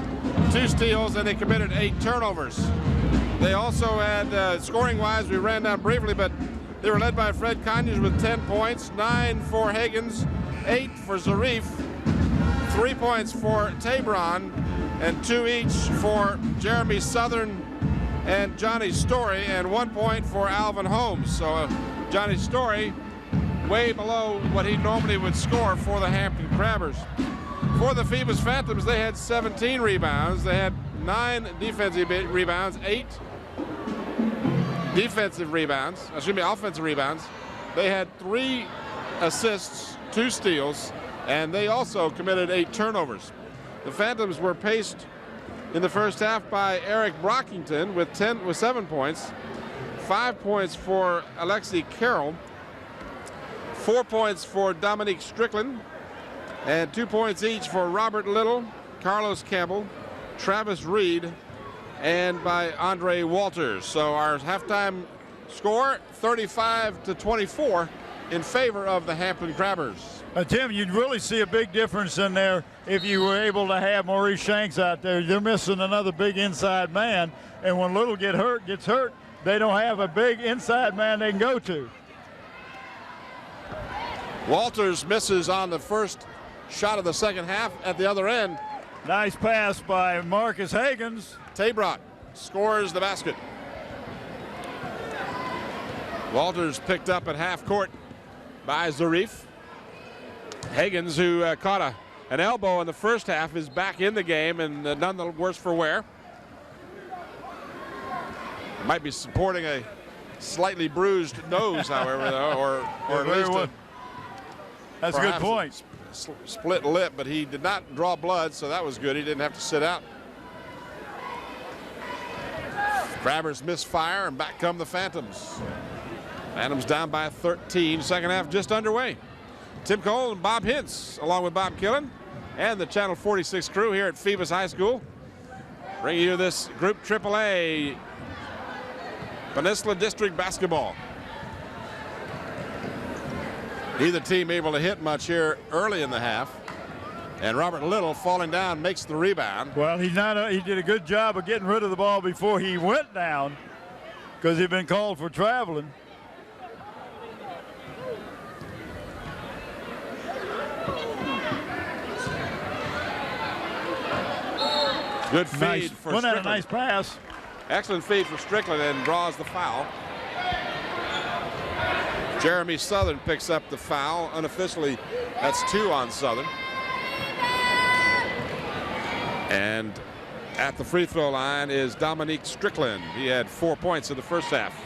2 steals, and they committed 8 turnovers. They also had, scoring-wise, we ran down briefly, but they were led by Fred Conyers with 10 points, 9 for Higgins, 8 for Zarif, 3 points for Tabron, and 2 each for Jeremy Southern and Johnny Story, and 1 point for Alvin Holmes. So Johnny Story way below what he normally would score for the Hampton Crabbers. For the Phoebus Phantoms, they had 17 rebounds. They had 9 defensive rebounds, 8 offensive rebounds. They had 3 assists, 2 steals, and they also committed 8 turnovers. The Phantoms were paced in the first half by Eric Brockington with 7 points, 5 points for Alexi Carroll, 4 points for Dominique Strickland, and 2 points each for Robert Little, Carlos Campbell, Travis Reed, and by Andre Walters. So our halftime score, 35-24 in favor of the Hampton Crabbers. Tim, you'd really see a big difference in there if you were able to have Maurice Shanks out there. They're missing another big inside man, and when Little gets hurt, they don't have a big inside man they can go to. Walters misses on the first shot of the second half at the other end. Nice pass by Marcus Higgins. Tabron scores the basket. Walters picked up at half court by Zarif. Higgins, who caught an elbow in the first half, is back in the game and none the worse for wear. Might be supporting a slightly bruised nose, however, though, or at least that's a good point. Split lip, but he did not draw blood, so that was good. He didn't have to sit out. Crabbers misfire, and back come the Phantoms. Phantoms down by 13. Second half just underway. Tim Cole and Bob Hintz, along with Bob Killen and the Channel 46 crew here at Phoebus High School, bringing you this Group AAA Peninsula District Basketball. Neither team able to hit much here early in the half. And Robert Little, falling down, makes the rebound. Well, he did a good job of getting rid of the ball before he went down, because he'd been called for traveling. Good feed for Strickland. Strickland. A nice pass. Excellent feed for Strickland, and draws the foul. Jeremy Southern picks up the foul. Unofficially, that's 2 on Southern. And at the free throw line is Dominique Strickland. He had 4 points in the first half.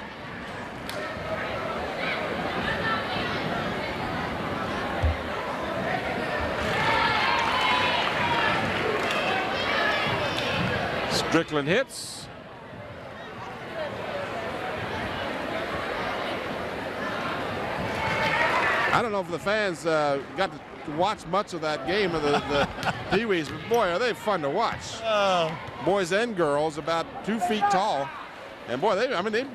Strickland hits. I don't know if the fans got to watch much of that game of the Pee-wees, but boy, are they fun to watch. Boys and girls, about 2 feet tall. And boy,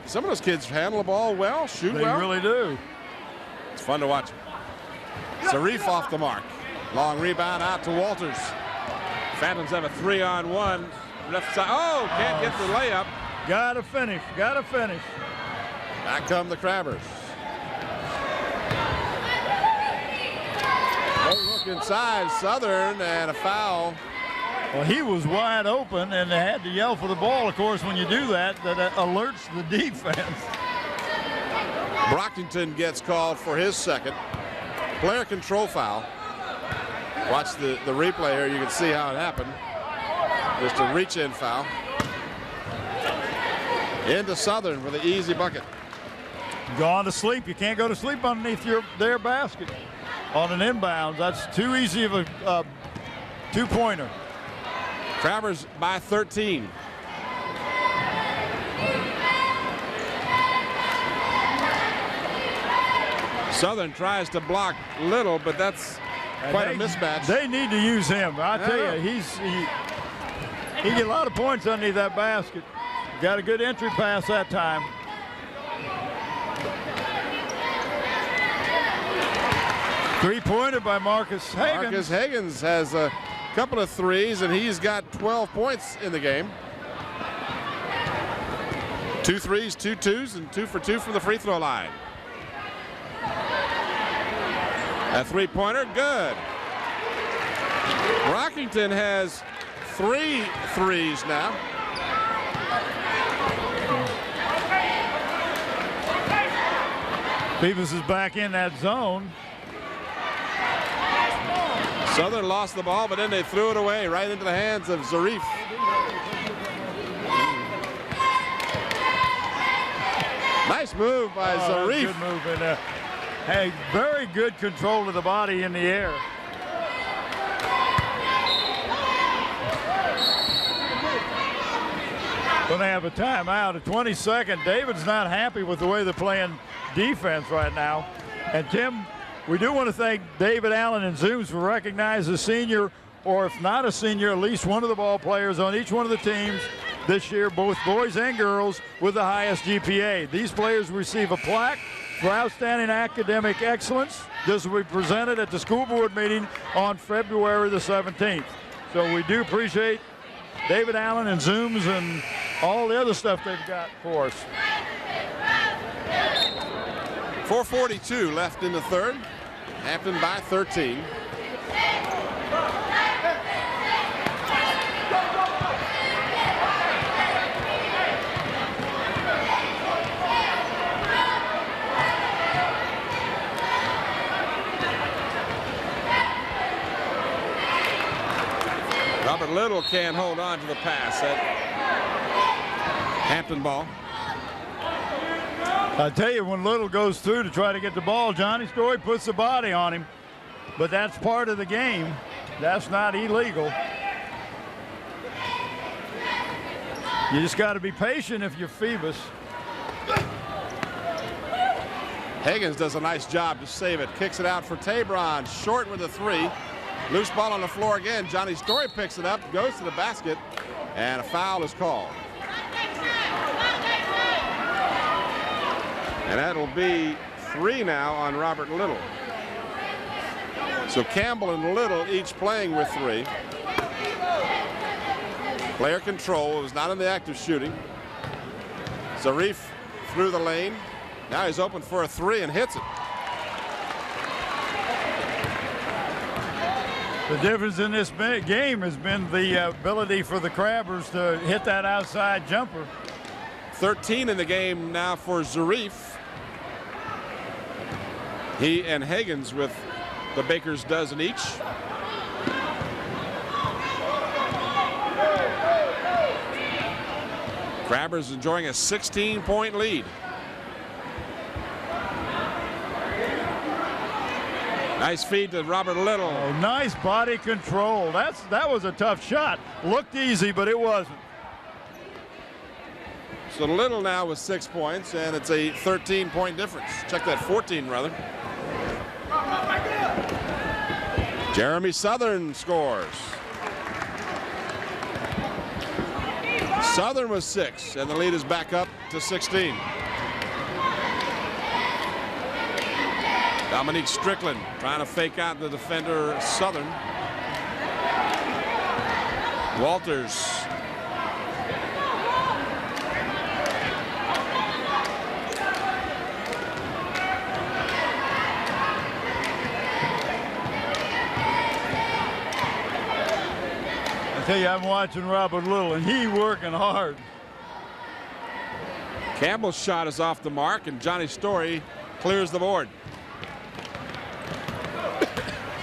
some of those kids handle the ball well, shoot well. They really do. It's fun to watch. Zarif off the mark. Long rebound out to Walters. Phantoms have a 3-on-1. Left side. Oh, can't get the layup. Gotta finish. Gotta finish. Back come the Crabbers. Oh, look inside Southern, and a foul. Well, he was wide open, and they had to yell for the ball. Of course, when you do that, that alerts the defense. Brockington gets called for his second. Player control foul. Watch the replay here. You can see how it happened. Just a reach-in foul. Into Southern with an easy bucket. Gone to sleep. You can't go to sleep underneath their basket on an inbound. That's too easy of a two-pointer. Crabbers by 13. Southern tries to block Little, but that's quite a mismatch. They need to use him. I tell you, he get a lot of points underneath that basket. Got a good entry pass that time. Three-pointer by Marcus Higgins. Marcus Higgins has a couple of threes, and he's got 12 points in the game. 2 threes, 2 twos, and 2 for 2 from the free throw line. A three-pointer, good. Brockington has 3 threes now. Phoebus is back in that zone. Southern lost the ball, but then they threw it away right into the hands of Zarif. Nice move by Zarif. Good move in there. Hey, very good control of the body in the air. When they have a timeout, a 22nd. David's not happy with the way they're playing defense right now. And Tim, we do want to thank David Allen and Zooms for recognizing a senior, or if not a senior, at least one of the ball players on each one of the teams this year, both boys and girls, with the highest GPA. These players receive a plaque for outstanding academic excellence. This will be presented at the school board meeting on February the 17th. So we do appreciate David Allen and Zooms and all the other stuff they've got for us. 4:42 left in the third. Hampton by 13. Robert Little can't hold on to the pass. That Hampton ball. I tell you, when Little goes through to try to get the ball, Johnny Story puts the body on him. But that's part of the game. That's not illegal. You just got to be patient if you're Phoebus. Higgins does a nice job to save it. Kicks it out for Tabron. Short with a 3. Loose ball on the floor again. Johnny Story picks it up, goes to the basket, and a foul is called. And that'll be 3 now on Robert Little. So Campbell and Little each playing with 3. Player control, was not in the act of shooting. Zarif through the lane. Now he's open for a 3 and hits it. The difference in this game has been the ability for the Crabbers to hit that outside jumper. 13 in the game now for Zarif. He and Higgins with the Baker's dozen each. Crabbers enjoying a 16-point lead. Nice feed to Robert Little. Oh, nice body control. That was a tough shot. Looked easy, but it wasn't. So Little now with 6 points, and it's a 13-point difference. Check that, 14 rather. Jeremy Southern scores. Southern was 6, and the lead is back up to 16. Dominique Strickland trying to fake out the defender Southern. Walters. I tell you, I'm watching Robert Little, and he working hard. Campbell's shot is off the mark, and Johnny Story clears the board.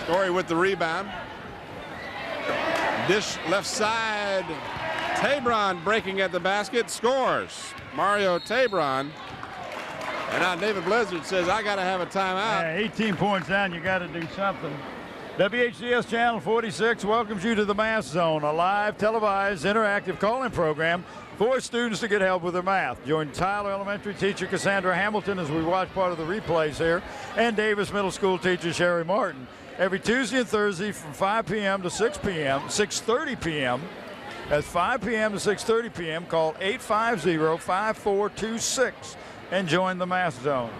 Story with the rebound. Dish left side. Tabron breaking at the basket, scores. Mario Tabron. And now David Blizzard says, I got to have a timeout. Yeah, 18 points down, you got to do something. WHCS Channel 46 welcomes you to the Math Zone, a live, televised, interactive call-in program for students to get help with their math. Join Tyler Elementary teacher Cassandra Hamilton as we watch part of the replays here, and Davis Middle School teacher Sherry Martin. Every Tuesday and Thursday from 5 p.m. to 6:30 p.m. That's 5 p.m. to 6:30 p.m. Call 850-5426 and join the Math Zone.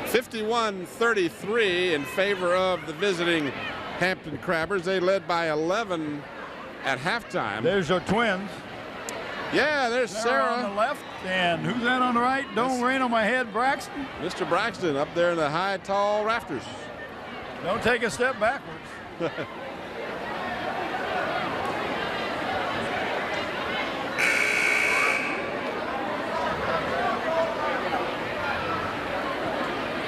51-33 in favor of the visiting Hampton Crabbers. They led by 11 at halftime. There's your twins. Yeah, there's Sarah on the left, and who's that on the right? Don't rain on my head, Braxton. Mr. Braxton up there in the high, tall rafters. Don't take a step backwards.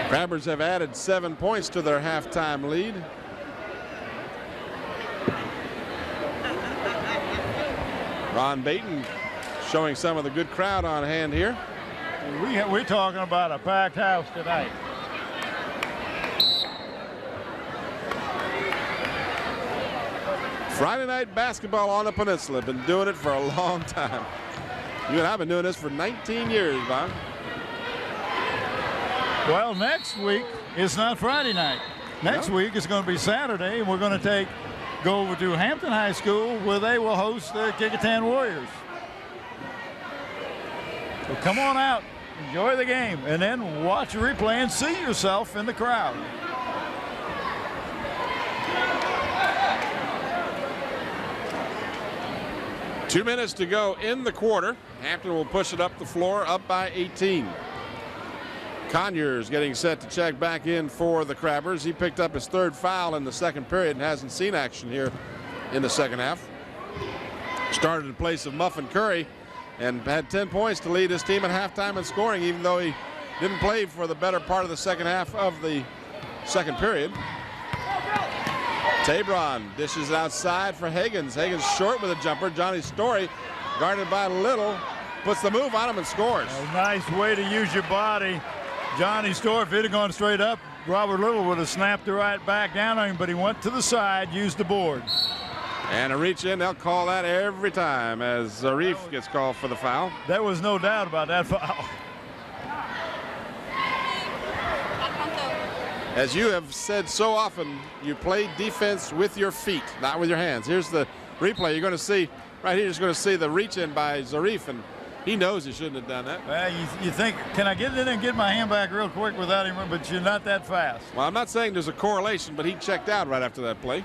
Crabbers have added 7 points to their halftime lead. Ron Baton showing some of the good crowd on hand here. We're talking about a packed house tonight. Friday night basketball on the peninsula. Been doing it for a long time. You and I have been doing this for 19 years, Bob. Well, next week it's not Friday night. Next week it's going to be Saturday, and we're going to go over to Hampton High School where they will host the Kecoughtan Warriors. So come on out, enjoy the game, and then watch a replay and see yourself in the crowd. Two minutes to go in the quarter. Hampton will push it up the floor, up by 18. Conyers getting set to check back in for the Crabbers. He picked up his third foul in the second period and hasn't seen action here in the second half. Started in place of Muffin Curry and had 10 points to lead his team at halftime in scoring, even though he didn't play for the better part of the second half of the second period. Tabron dishes outside for Higgins. Higgins short with a jumper. Johnny Story guarded by Little, puts the move on him and scores. A nice way to use your body. Johnny Story, if he'd have gone straight up, Robert Little would have snapped it right back down on him, but he went to the side, used the board. And a reach in, they'll call that every time as Zarif gets called for the foul. There was no doubt about that foul. As you have said so often, you play defense with your feet, not with your hands. Here's the replay. You're going to see, right here, you're going to see the reach in by Zarif, and he knows he shouldn't have done that. Well, you think, can I get in and get my hand back real quick without him, but you're not that fast. Well, I'm not saying there's a correlation, but he checked out right after that play.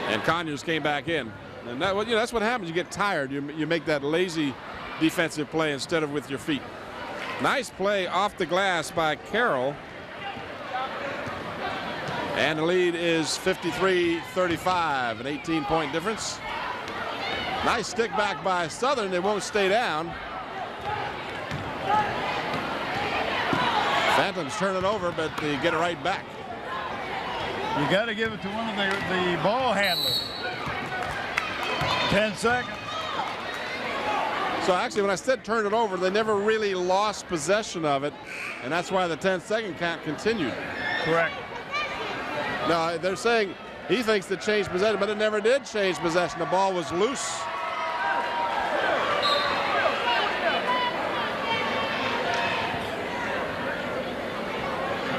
And Conyers came back in. And that, you know, that's what happens. You get tired. You make that lazy defensive play instead of with your feet. Nice play off the glass by Carroll. And the lead is 53-35, an 18-point difference. Nice stick back by Southern. They won't stay down. Phantoms turn it over, but they get it right back. You got to give it to one of the ball handlers. 10 seconds. So actually, when I said turn it over, they never really lost possession of it, and that's why the 10-second count continued. Correct. No, they're saying he thinks it changed possession, but it never did change possession. The ball was loose.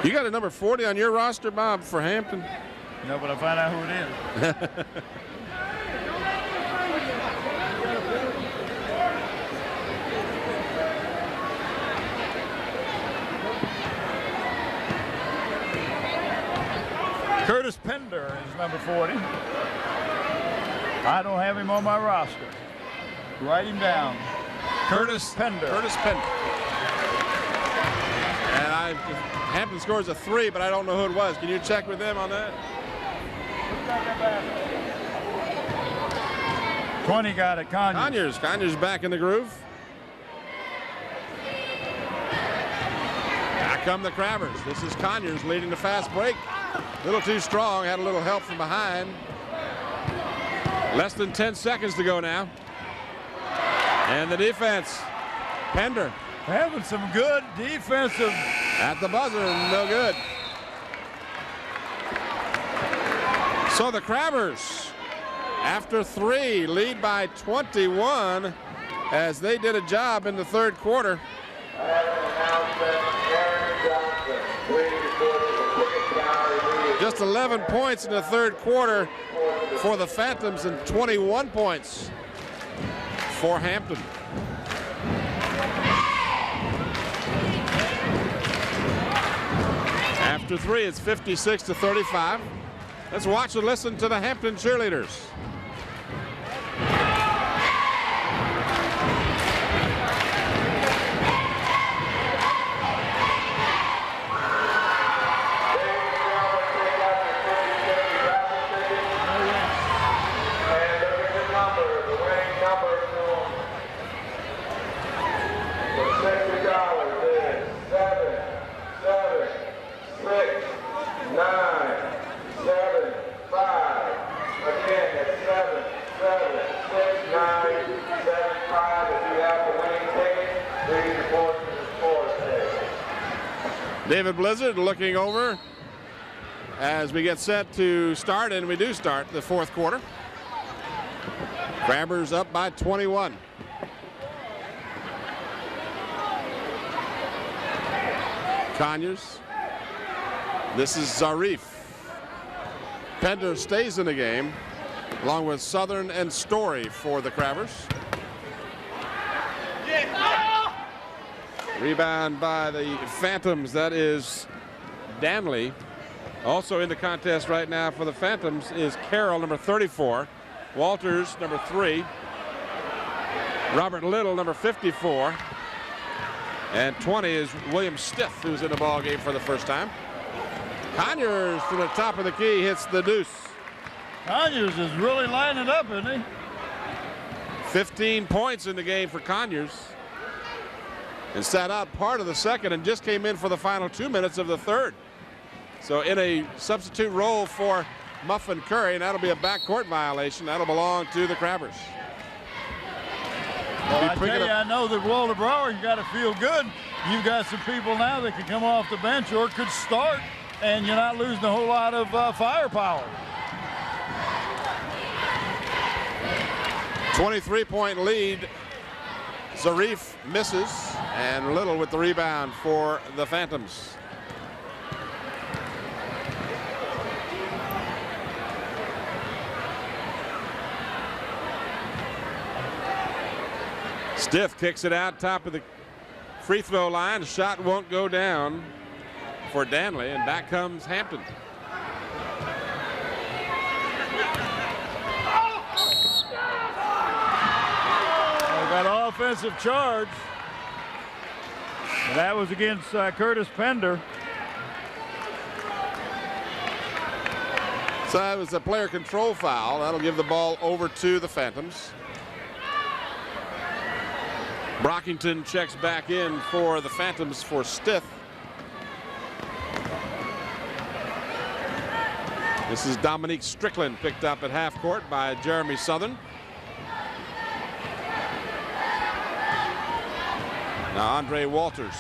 You got a number 40 on your roster, Bob, for Hampton? No, but I'll find out who it is. Curtis Pender is number 40. I don't have him on my roster. Write him down. Curtis Pender. Curtis Pender. And Hampton scores a 3, but I don't know who it was. Can you check with them on that? 20 got it, Conyers. Conyers back in the groove. Back come the Crabbers. This is Conyers leading the fast break. A little too strong, had a little help from behind. Less than 10 seconds to go now. And the defense, Pender. Having some good defensive. At the buzzer, no good. So the Crabbers, after 3, lead by 21 as they did a job in the third quarter. Just 11 points in the third quarter for the Phantoms and 21 points for Hampton. After 3, it's 56-35. Let's watch and listen to the Hampton cheerleaders. David Blizzard looking over as we get set to start, and we do start the fourth quarter. Crabbers up by 21. Conyers. This is Zarif. Pender stays in the game, along with Southern and Story for the Crabbers. Rebound by the Phantoms. That is Danley. Also in the contest right now for the Phantoms is Carroll, number 34. Walters, number 3. Robert Little, number 54. And 20 is William Stith, who's in the ball game for the first time. Conyers from the top of the key hits the deuce. Conyers is really lining up, isn't he? 15 points in the game for Conyers. And sat out part of the second and just came in for the final 2 minutes of the third. So in a substitute role for Muffin Curry, and that'll be a backcourt violation. That'll belong to the Crabbers. Well, I tell you, I know that Walter Brower, you got to feel good. You've got some people now that can come off the bench or could start, and you're not losing a whole lot of firepower. 23-point lead. Zarif misses, and Little with the rebound for the Phantoms. Stiff kicks it out top of the free throw line. The shot won't go down for Danley, and back comes Hampton. That offensive charge. And that was against Curtis Pender. So it was a player control foul. That'll give the ball over to the Phantoms. Brockington checks back in for the Phantoms for Stith. This is Dominique Strickland, picked up at half court by Jeremy Southern. Now Andre Walters.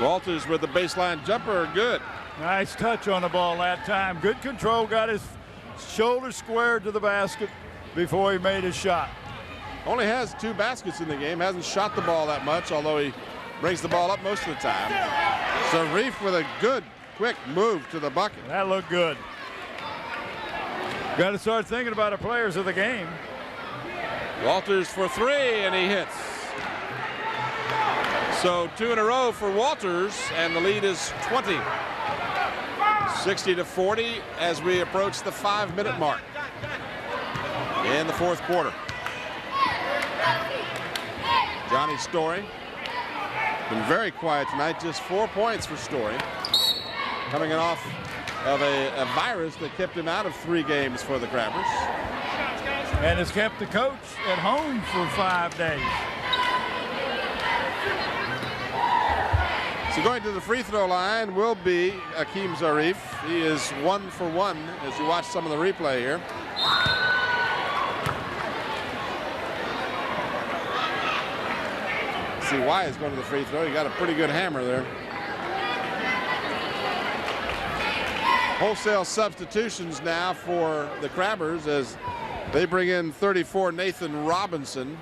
Walters with the baseline jumper, good. Nice touch on the ball that time. Good control, got his shoulder squared to the basket before he made his shot. Only has 2 baskets in the game, hasn't shot the ball that much, although he brings the ball up most of the time. Zarif with a good, quick move to the bucket. That looked good. Got to start thinking about the players of the game. Walters for 3, and he hits. So 2 in a row for Walters, and the lead is 20. 60-40 as we approach the 5-minute mark in the 4th quarter. Johnny Story been very quiet tonight, just 4 points for Story, coming off of a virus that kept him out of 3 games for the Crabbers. And has kept the coach at home for 5 days. So going to the free throw line will be Akeem Zarif. He is 1 for 1 as you watch some of the replay here. See why he's going to the free throw. He got a pretty good hammer there. Wholesale substitutions now for the Crabbers as they bring in 34 Nathan Robinson.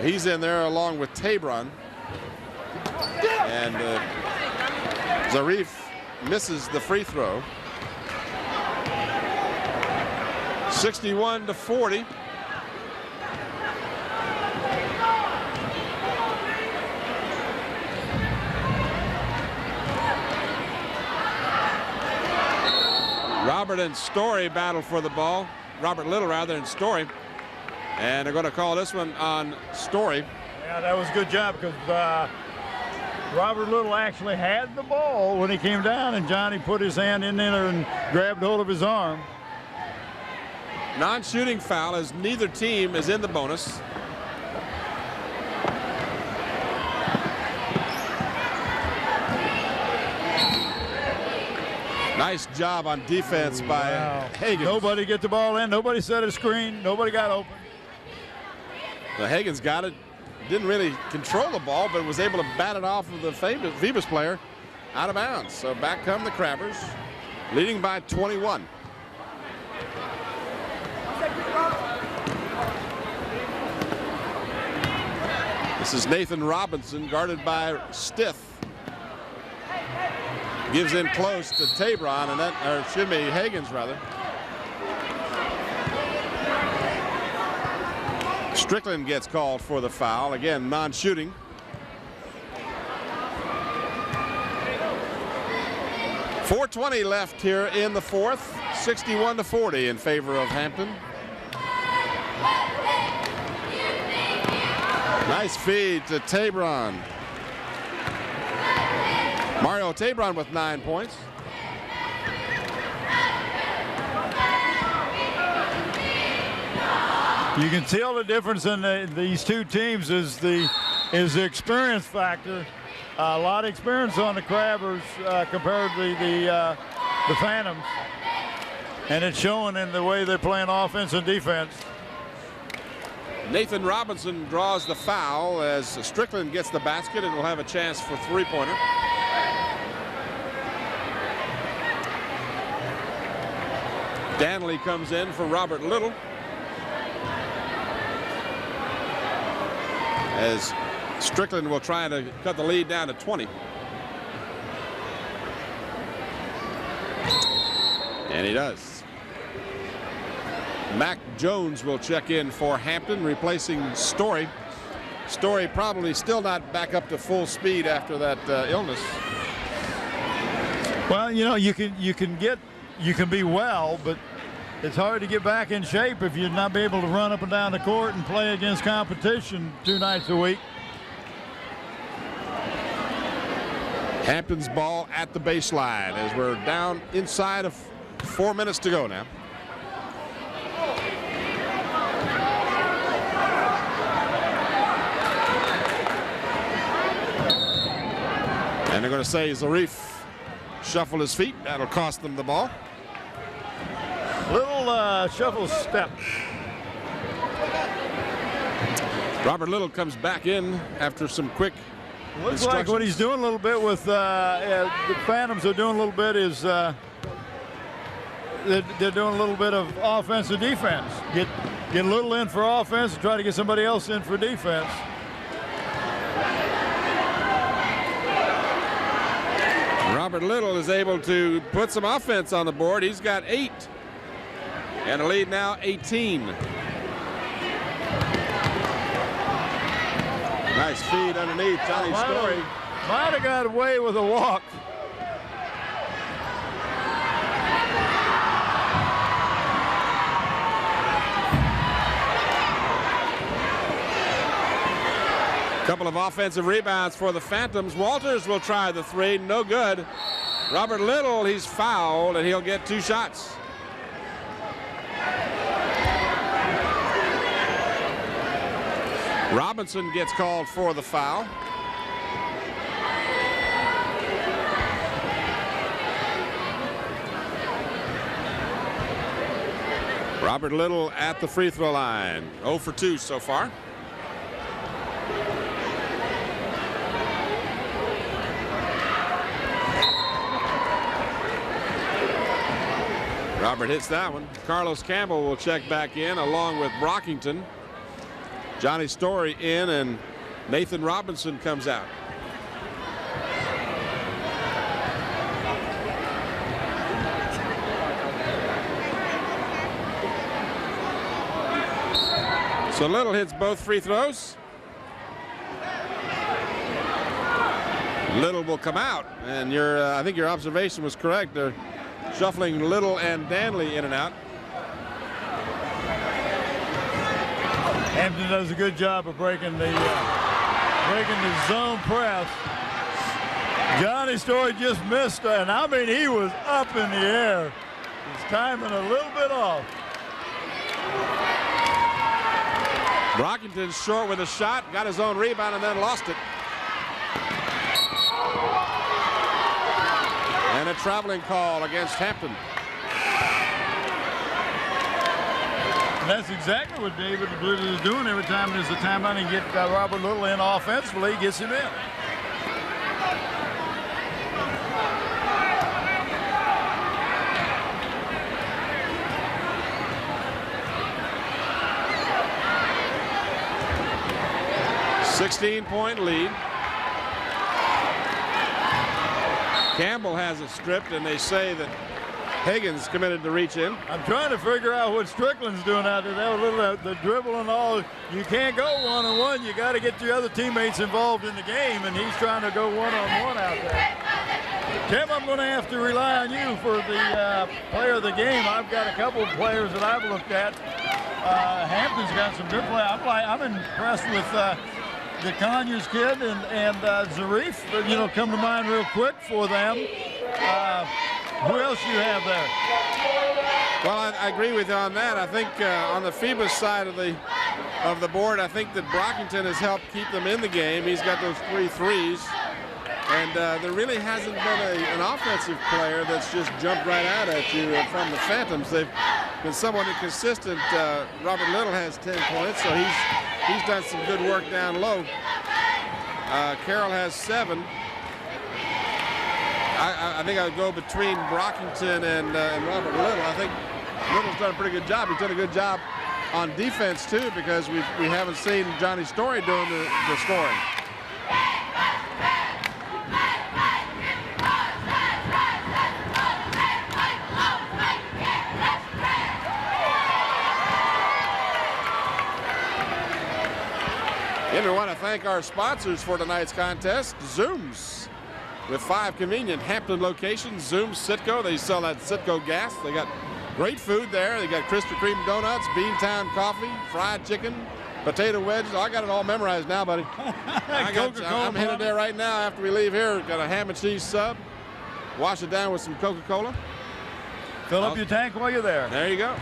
He's in there along with Tabron. And Zarif misses the free throw. 61-40. Robert and Story battle for the ball. Robert Little rather than Story. And they're going to call this one on Story. Yeah, that was a good job because Robert Little actually had the ball when he came down, and Johnny put his hand in there and grabbed hold of his arm. Non-shooting foul as neither team is in the bonus. Nice job on defense by Higgins. Nobody get the ball in. Nobody set a screen. Nobody got open. Well, Higgins got it. Didn't really control the ball, but was able to bat it off of the Phoebus player out of bounds. So back come the Crabbers, leading by 21. This is Nathan Robinson, guarded by Stith. Gives in close to Tabron, and that, or excuse me, Higgins rather. Strickland gets called for the foul. Again, non-shooting. .420 left here in the 4th. 61-40 in favor of Hampton. Nice feed to Tabron. Mario Tabron with 9 points. You can tell the difference in these two teams is the experience factor. A lot of experience on the Crabbers compared to the Phantoms, and it's showing in the way they're playing offense and defense. Nathan Robinson draws the foul as Strickland gets the basket and will have a chance for three-pointer. Danley comes in for Robert Little, as Strickland will try to cut the lead down to 20. And he does. Mac Jones will check in for Hampton, replacing Story. Story probably still not back up to full speed after that illness. Well, you know, you can be well, but it's hard to get back in shape if you're not be able to run up and down the court and play against competition 2 nights a week. Hampton's ball at the baseline as we're down inside of 4 minutes to go now. And they're going to say Zarif shuffled his feet. That'll cost them the ball. Little shuffle step. Robert Little comes back in after some quick Looks like what he's doing a little bit with the Phantoms are doing a little bit is they're doing a little bit of offensive defense. Get a little in for offense and try to get somebody else in for defense. Robert Little is able to put some offense on the board. He's got 8 and a lead now 18. Nice feed underneath. Johnny Story might have got away with a walk. Couple of offensive rebounds for the Phantoms. Walters will try the 3, no good. Robert Little, he's fouled, and he'll get 2 shots. Robinson gets called for the foul. Robert Little at the free throw line. 0 for 2 so far. Robert hits that one. Carlos Campbell will check back in along with Brockington. Johnny Story in, and Nathan Robinson comes out. So Little hits both free throws. Little will come out, and I think your observation was correct. They're shuffling Little and Danley in and out. Hampton does a good job of breaking the zone press. Johnny Story just missed, and I mean he was up in the air. His timing a little bit off. Brockington's short with a shot, got his own rebound and then lost it. And a traveling call against Hampton. And that's exactly what David Blizzard is doing every time there's a timeout and get Robert Little in offensively, he gets him in. .16-point lead. Campbell has it stripped, and they say that Higgins committed to reach in. I'm trying to figure out what Strickland's doing out there. That little the dribble and all. You can't go one-on-one. You got to get your other teammates involved in the game, and he's trying to go one-on-one out there. Tim, I'm going to have to rely on you for the player of the game. I've got a couple of players that I've looked at. Hampton's got some good play. I'm impressed with the Conyers kid and Zarif, you know, come to mind real quick for them. Who else you have there? Well, I agree with you on that. I think on the Phoebus side of the board, I think that Brockington has helped keep them in the game. He's got those 3 threes. And there really hasn't been an offensive player that's just jumped right out at you from the Phantoms. They've been somewhat inconsistent. Robert Little has 10 points, so he's done some good work down low. Carroll has 7. I think I would go between Brockington and Robert Little. I think Little's done a pretty good job. He's done a good job on defense, too, because we haven't seen Johnny Story doing the scoring. And we want to thank our sponsors for tonight's contest, Zooms. With 5 convenient Hampton locations, Zooms, Citgo. They sell that Citgo gas. They got great food there. They got Krispy Kreme donuts, Beantown coffee, fried chicken, potato wedges. Oh, I got it all memorized now, buddy. I'm headed there right now after we leave here. Got a ham and cheese sub. Wash it down with some Coca-Cola. Fill up your tank while you're there. There you go.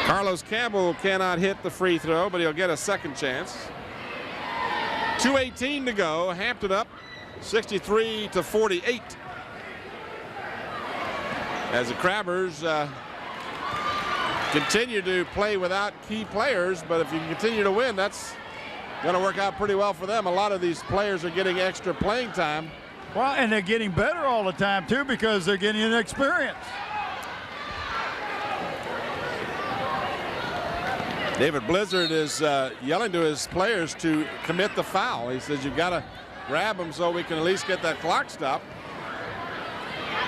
Carlos Campbell cannot hit the free throw, but he'll get a second chance. 2:18 to go. Hampton up 63-48. As the Crabbers continue to play without key players, but if you continue to win, that's going to work out pretty well for them. A lot of these players are getting extra playing time. Well, and they're getting better all the time, too, because they're getting an experience. David Blizzard is yelling to his players to commit the foul. He says, you've got to grab them so we can at least get that clock stopped.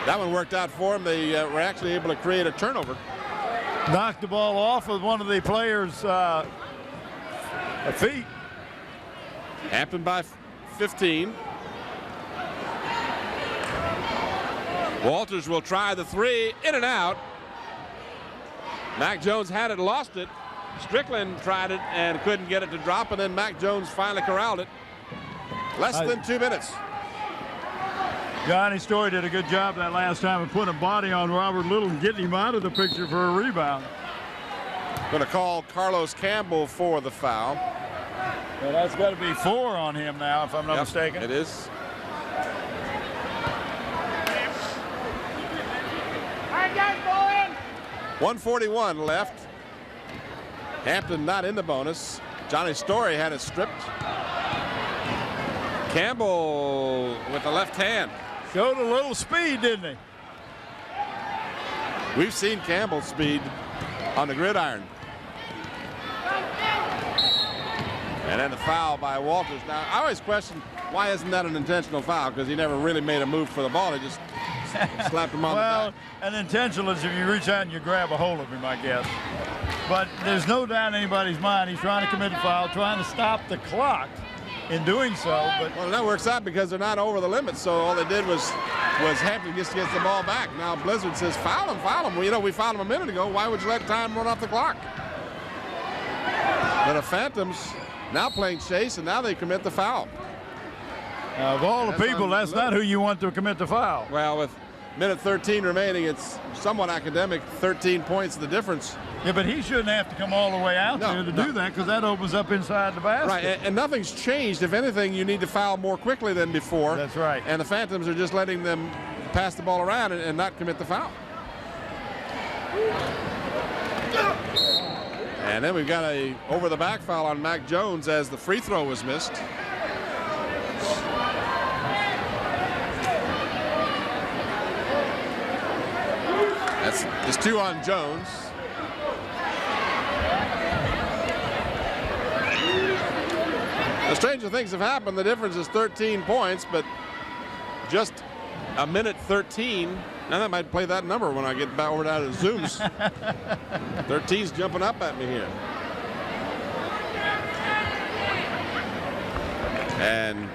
That one worked out for them. They were actually able to create a turnover. Knocked the ball off with one of the players' feet. Hampton by 15. Walters will try the three, in and out. Mac Jones had it, lost it. Strickland tried it and couldn't get it to drop, and then Mac Jones finally corralled it. Less than 2 minutes. Johnny Story did a good job that last time of putting a body on Robert Little and getting him out of the picture for a rebound. Going to call Carlos Campbell for the foul. Well, that's got to be 4 on him now, if I'm not mistaken. It is. All right, guys, ball in. 1:41 left. Hampton not in the bonus. Johnny Story had it stripped. Campbell with the left hand. Showed a little speed, didn't he? We've seen Campbell's speed on the gridiron. And then the foul by Walters. Now, I always question, why isn't that an intentional foul? Because he never really made a move for the ball. He just slapped him on the back. Well, an intentional is if you reach out and you grab a hold of him, I guess. But there's no doubt in anybody's mind he's trying to commit a foul, trying to stop the clock in doing so. But well, that works out because they're not over the limit. So all they did was Hampton just gets the ball back. Now Blizzard says, foul him, foul him. Well, you know, we fouled him a minute ago. Why would you let time run off the clock? But the Phantoms now playing chase, and now they commit the foul. Of all the people, that's not who you want to commit the foul. Well, with minute 13 remaining, it's somewhat academic. 13 points the difference. Yeah, but he shouldn't have to come all the way out there to do that, because that opens up inside the basket. Right, and nothing's changed. If anything, you need to foul more quickly than before. That's right. And the Phantoms are just letting them pass the ball around and not commit the foul. And then we've got a over-the-back foul on Mac Jones as the free throw was missed. It's 2 on Jones. The stranger things have happened. The difference is 13 points, but just a minute 13. Now that might play that number when I get back over to the Zooms. 13's jumping up at me here. And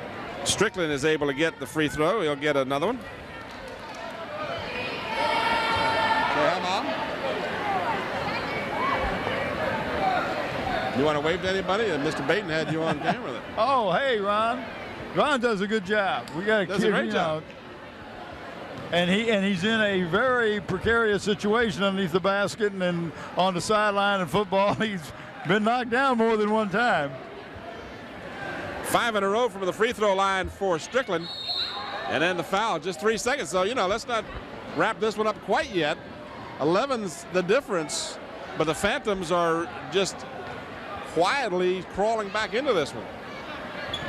Strickland is able to get the free throw. He'll get another one. You want to wave to anybody? Mr. Baton had you on camera there. Oh, hey, Ron. Ron does a good job. We got a Does kid, a great job. And he's in a very precarious situation underneath the basket and on the sideline in football. He's been knocked down more than one time. 5 in a row from the free throw line for Strickland. And then the foul, just 3 seconds. So, you know, let's not wrap this one up quite yet. 11's the difference, but the Phantoms are just quietly crawling back into this one.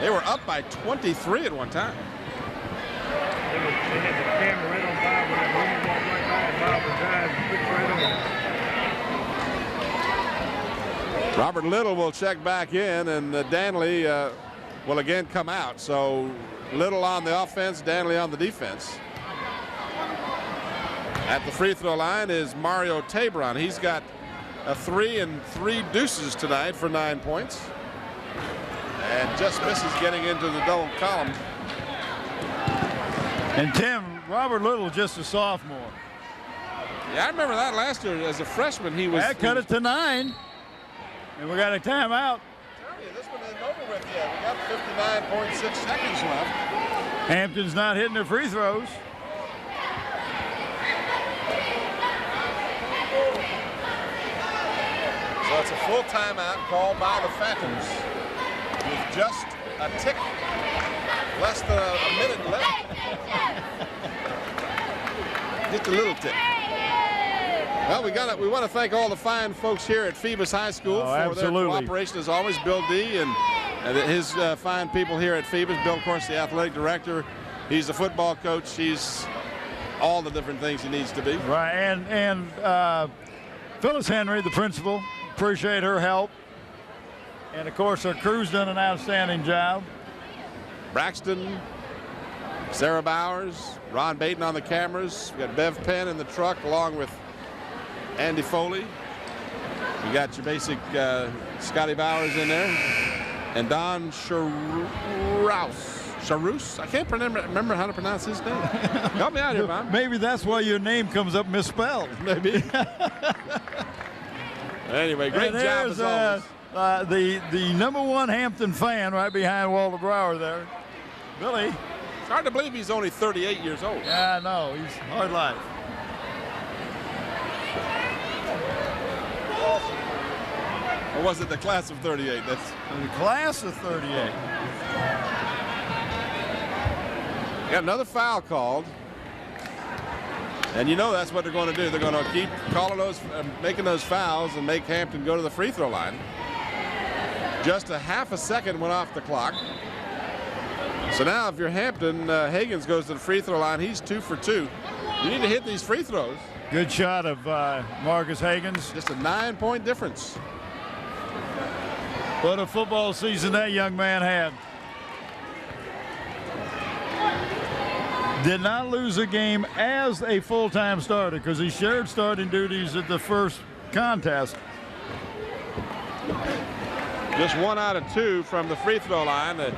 They were up by 23 at one time. They had the camera right on Bob when that movie walked right by, and Bob was driving. Robert Little will check back in, and Danley will again come out. So Little on the offense, Danley on the defense. At the free throw line is Mario Tabron. He's got a 3 and 3 deuces tonight for 9 points. And just misses getting into the double column. And Tim, Robert Little just a sophomore. Yeah, I remember that last year as a freshman. He was. That cut it to 9. And we got a timeout. This one isn't over with yet. We got 59.6 seconds left. Hampton's not hitting their free throws. So it's a full timeout called by the Phantoms with just a tick, less than a minute left. Just a little tick. Well, we want to thank all the fine folks here at Phoebus High School for their cooperation as always. Bill D and his fine people here at Phoebus. Bill, of course, the athletic director. He's the football coach. He's all the different things he needs to be. Right, and Phyllis Henry, the principal, appreciate her help. And of course, our crew's done an outstanding job. Braxton, Sarah Bowers, Ron Baton on the cameras. We got Bev Penn in the truck along with Andy Foley. You got your basic Scotty Bowers in there. And Don Charouse. I can't remember how to pronounce his name. Help me out here, Bob. Maybe that's why your name comes up misspelled. Maybe. Anyway, great job as always. The #1 Hampton fan right behind Walter Brower there. Billy. It's hard to believe he's only 38 years old. Yeah, I know. He's hard life. Or was it the class of 38? That's the class of 38. Got another foul called. And you know that's what they're going to do. They're going to keep calling those, making those fouls and make Hampton go to the free throw line. Just a half a second went off the clock. So now if you're Hampton, Higgins goes to the free throw line. He's 2 for 2. You need to hit these free throws. Good shot of Marcus Higgins. Just a 9-point difference. What a football season that young man had. Did not lose a game as a full-time starter because he shared starting duties at the first contest. Just 1 out of 2 from the free throw line. The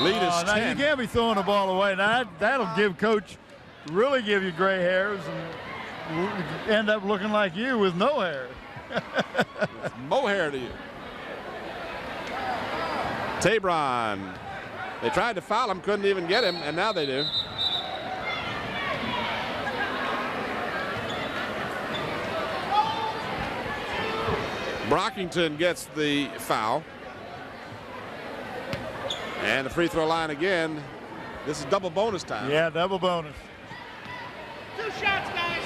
lead is 10. Now you can't be throwing the ball away. Now that'll give coach, really give you gray hairs and end up looking like you with no hair. Mohair to you. Tabron. They tried to foul him, couldn't even get him, and now they do. Brockington gets the foul. And the free throw line again. This is double bonus time. Yeah, double bonus. 2 shots, guys,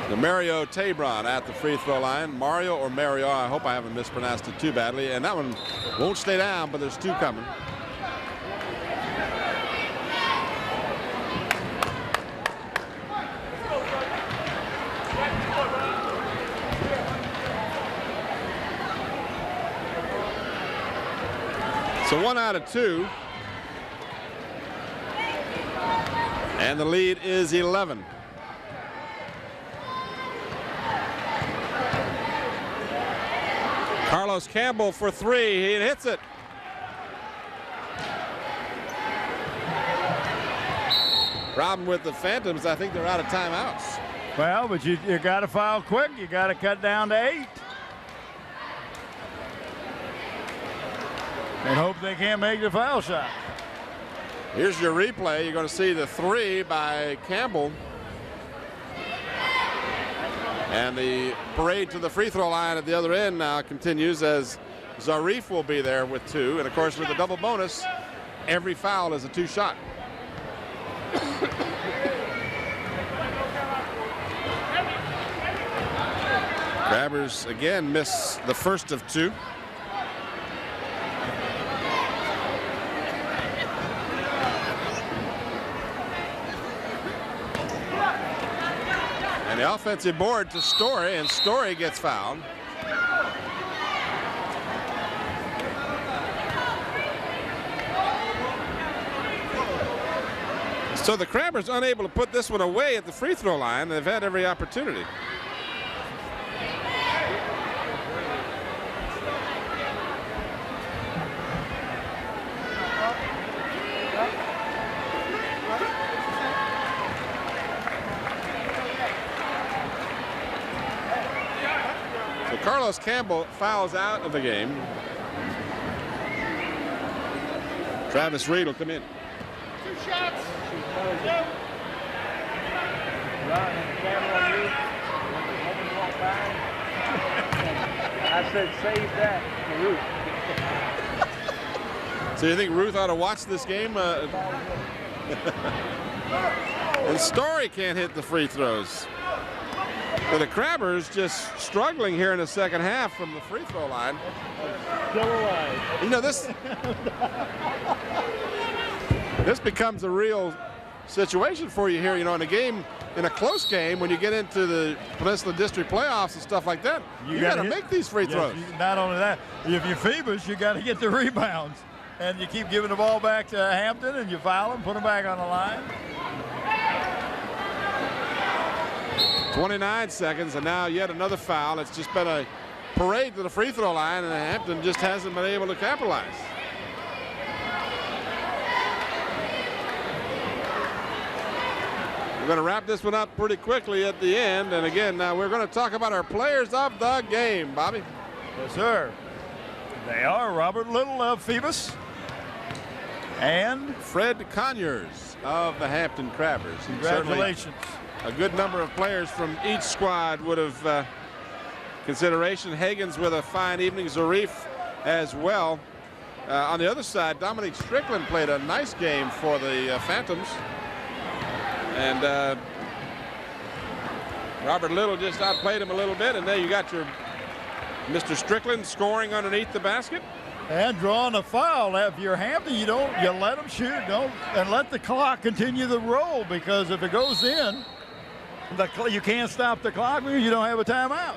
2. The Mario Tabron at the free throw line. Mario or Mario, I hope I haven't mispronounced it too badly. And that one won't stay down, but there's 2 coming. So 1 out of 2. And the lead is 11. Carlos Campbell for 3. He hits it. Problem with the Phantoms, I think they're out of timeouts. Well, but you got to foul quick. You got to cut down to 8. And hope they can't make the foul shot. Here's your replay. You're going to see the 3 by Campbell. And the parade to the free throw line at the other end now continues as Zarif will be there with 2. And of course, with the double bonus, every foul is a 2-shot. Grabbers again miss the first of 2. And The offensive board to Story, and Story gets fouled. So the Crabbers unable to put this one away at the free throw line. They've had every opportunity. So Carlos Campbell fouls out of the game. Travis Reed will come in. 2 shots. I said save that for Ruth. So you think Ruth ought to watch this game? And Story can't hit the free throws. So the Crabbers just struggling here in the second half from the free throw line. Still alive. You know, this becomes a real situation for you here, you know, in a game, in a close game, when you get into the Peninsula District playoffs and stuff like that, you got to make these free throws. Not only that, if you're Phoebus, you got to get the rebounds. And you keep giving the ball back to Hampton, and you foul them, put them back on the line. 29 seconds, and now yet another foul. It's just been a parade to the free throw line, and Hampton just hasn't been able to capitalize. We're going to wrap this one up pretty quickly at the end. And again, now we're going to talk about our players of the game, Bobby. Yes, sir. They are Robert Little of Phoebus and Fred Conyers of the Hampton Crabbers. congratulations. A good number of players from each squad would have consideration. Hagens with a fine evening, Zarif as well. On the other side, Dominic Strickland played a nice game for the Phantoms. And Robert Little just outplayed him a little bit, and there you got your Mr. Strickland scoring underneath the basket. And drawing a foul. If you're Hampton, you let them shoot, and let the clock continue the roll, because if it goes in, you can't stop the clock because you don't have a timeout.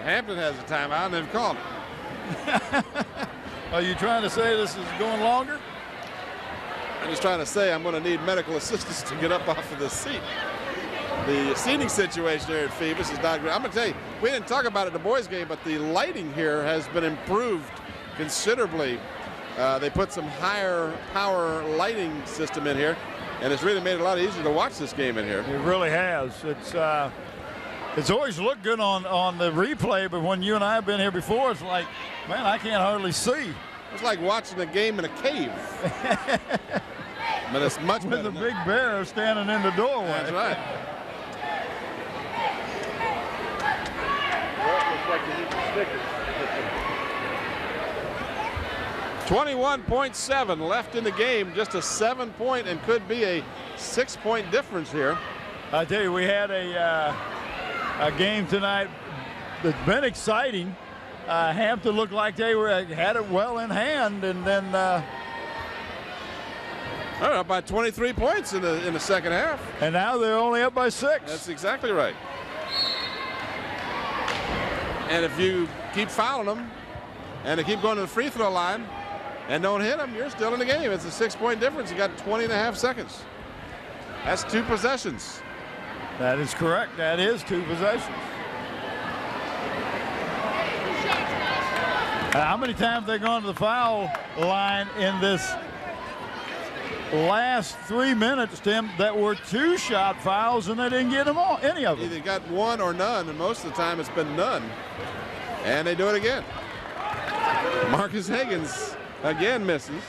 Hampton has a timeout, and they've called it. Are you trying to say this is going longer? I'm just trying to say I'm going to need medical assistance to get up off of the seat. The seating situation here at Phoebus is not great. I'm going to tell you, we didn't talk about it in the boys' game, but the lighting here has been improved considerably. They put some higher power lighting system in here, and it's really made it a lot easier to watch this game in here. It really has. It's always looked good on the replay, but when you and I have been here before, it's like, man, I can't hardly see. It's like watching a game in a cave. But it's much better. With the big bear standing in the doorway. That's right. Looks like you need the 21.7 left in the game, just a 7-point and could be a 6-point difference here. I tell you, we had a game tonight that's been exciting. Hampton looked like they had it well in hand, and then up by 23 points in the second half. And now they're only up by 6. That's exactly right. And if you keep fouling them and they keep going to the free throw line and don't hit them, you're still in the game. It's a 6-point difference. You got 20.5 seconds. That's 2 possessions. That is correct. That is 2 possessions. How many times they've gone to the foul line in this last 3 minutes, Tim, that were 2-shot fouls, and they didn't get them all, any of them. Either got one or none, and most of the time it's been none. And they do it again. Marcus Hagens again misses.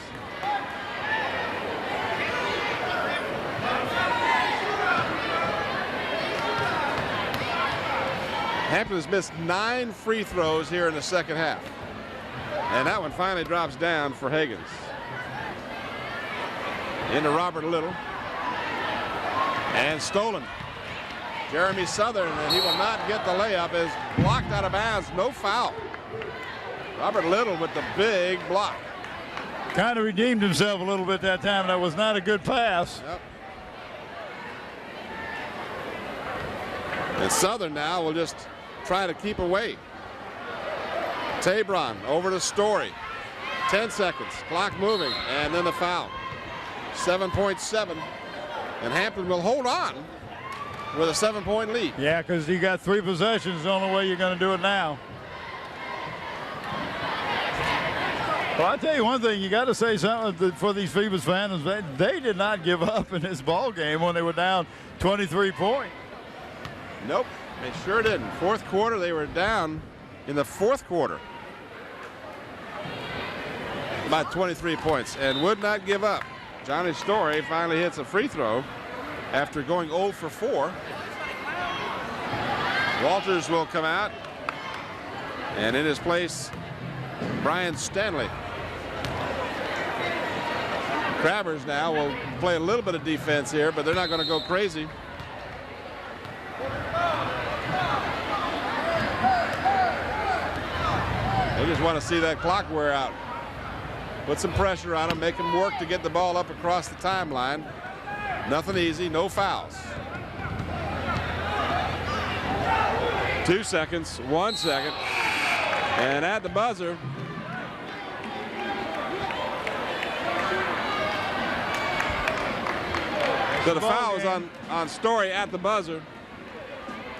Hampton has missed 9 free throws here in the second half. And that one finally drops down for Hagens. Into Robert Little. And stolen. Jeremy Southern, and he will not get the layup, is blocked out of bounds. No foul. Robert Little with the big block. Kind of redeemed himself a little bit that time. That was not a good pass. Yep. And Southern now will just try to keep away. Tabron over to Story. 10 seconds, clock moving, and then the foul. 7.7, and Hampton will hold on with a 7-point lead. Yeah, because you got 3 possessions. The only way you're going to do it now. Well, I'll tell you one thing. You got to say something for these Phoebus Phantoms. They did not give up in this ball game when they were down 23 points. Nope, they sure didn't. Fourth quarter, they were down in the fourth quarter. About 23 points, and would not give up. Johnny Story finally hits a free throw after going 0 for 4. Walters will come out, and in his place, Brian Stanley. Crabbers now will play a little bit of defense here, but they're not going to go crazy. They just want to see that clock wear out. Put some pressure on them, make them work to get the ball up across the timeline. Nothing easy, no fouls. 2 seconds, 1 second, and at the buzzer, so the foul is on Story at the buzzer,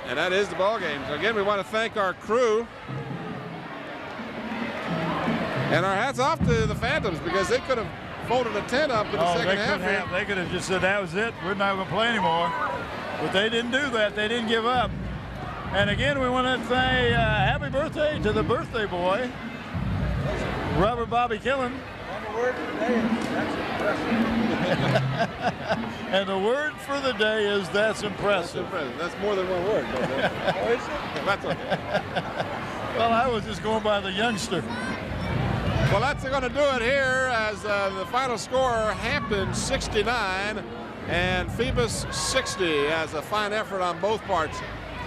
and that is the ball game. So again, we want to thank our crew. And our hats off to the Phantoms, because they could have folded a 10 up in the second half. They could have just said that was it. We're not going to play anymore. But they didn't do that. They didn't give up. And again, we want to say happy birthday to the birthday boy, Robert Bobby Killen. And the word for the day is that's impressive. That's more than one word. That's okay. Well, I was just going by the youngster. Well, that's going to do it here as the final score, Hampton 69 and Phoebus 60, as a fine effort on both parts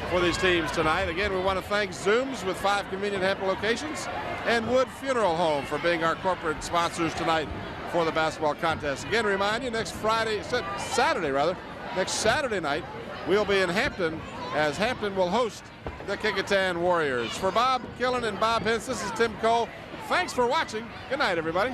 for these teams tonight. Again, we want to thank Zooms with 5 convenient Hampton locations and Wood Funeral Home for being our corporate sponsors tonight for the basketball contest. Again, remind you, next Saturday night, we'll be in Hampton as Hampton will host the Kecoughtan Warriors. For Bob Killen and Bob Hintz, this is Tim Cole. Thanks for watching. Good night, everybody.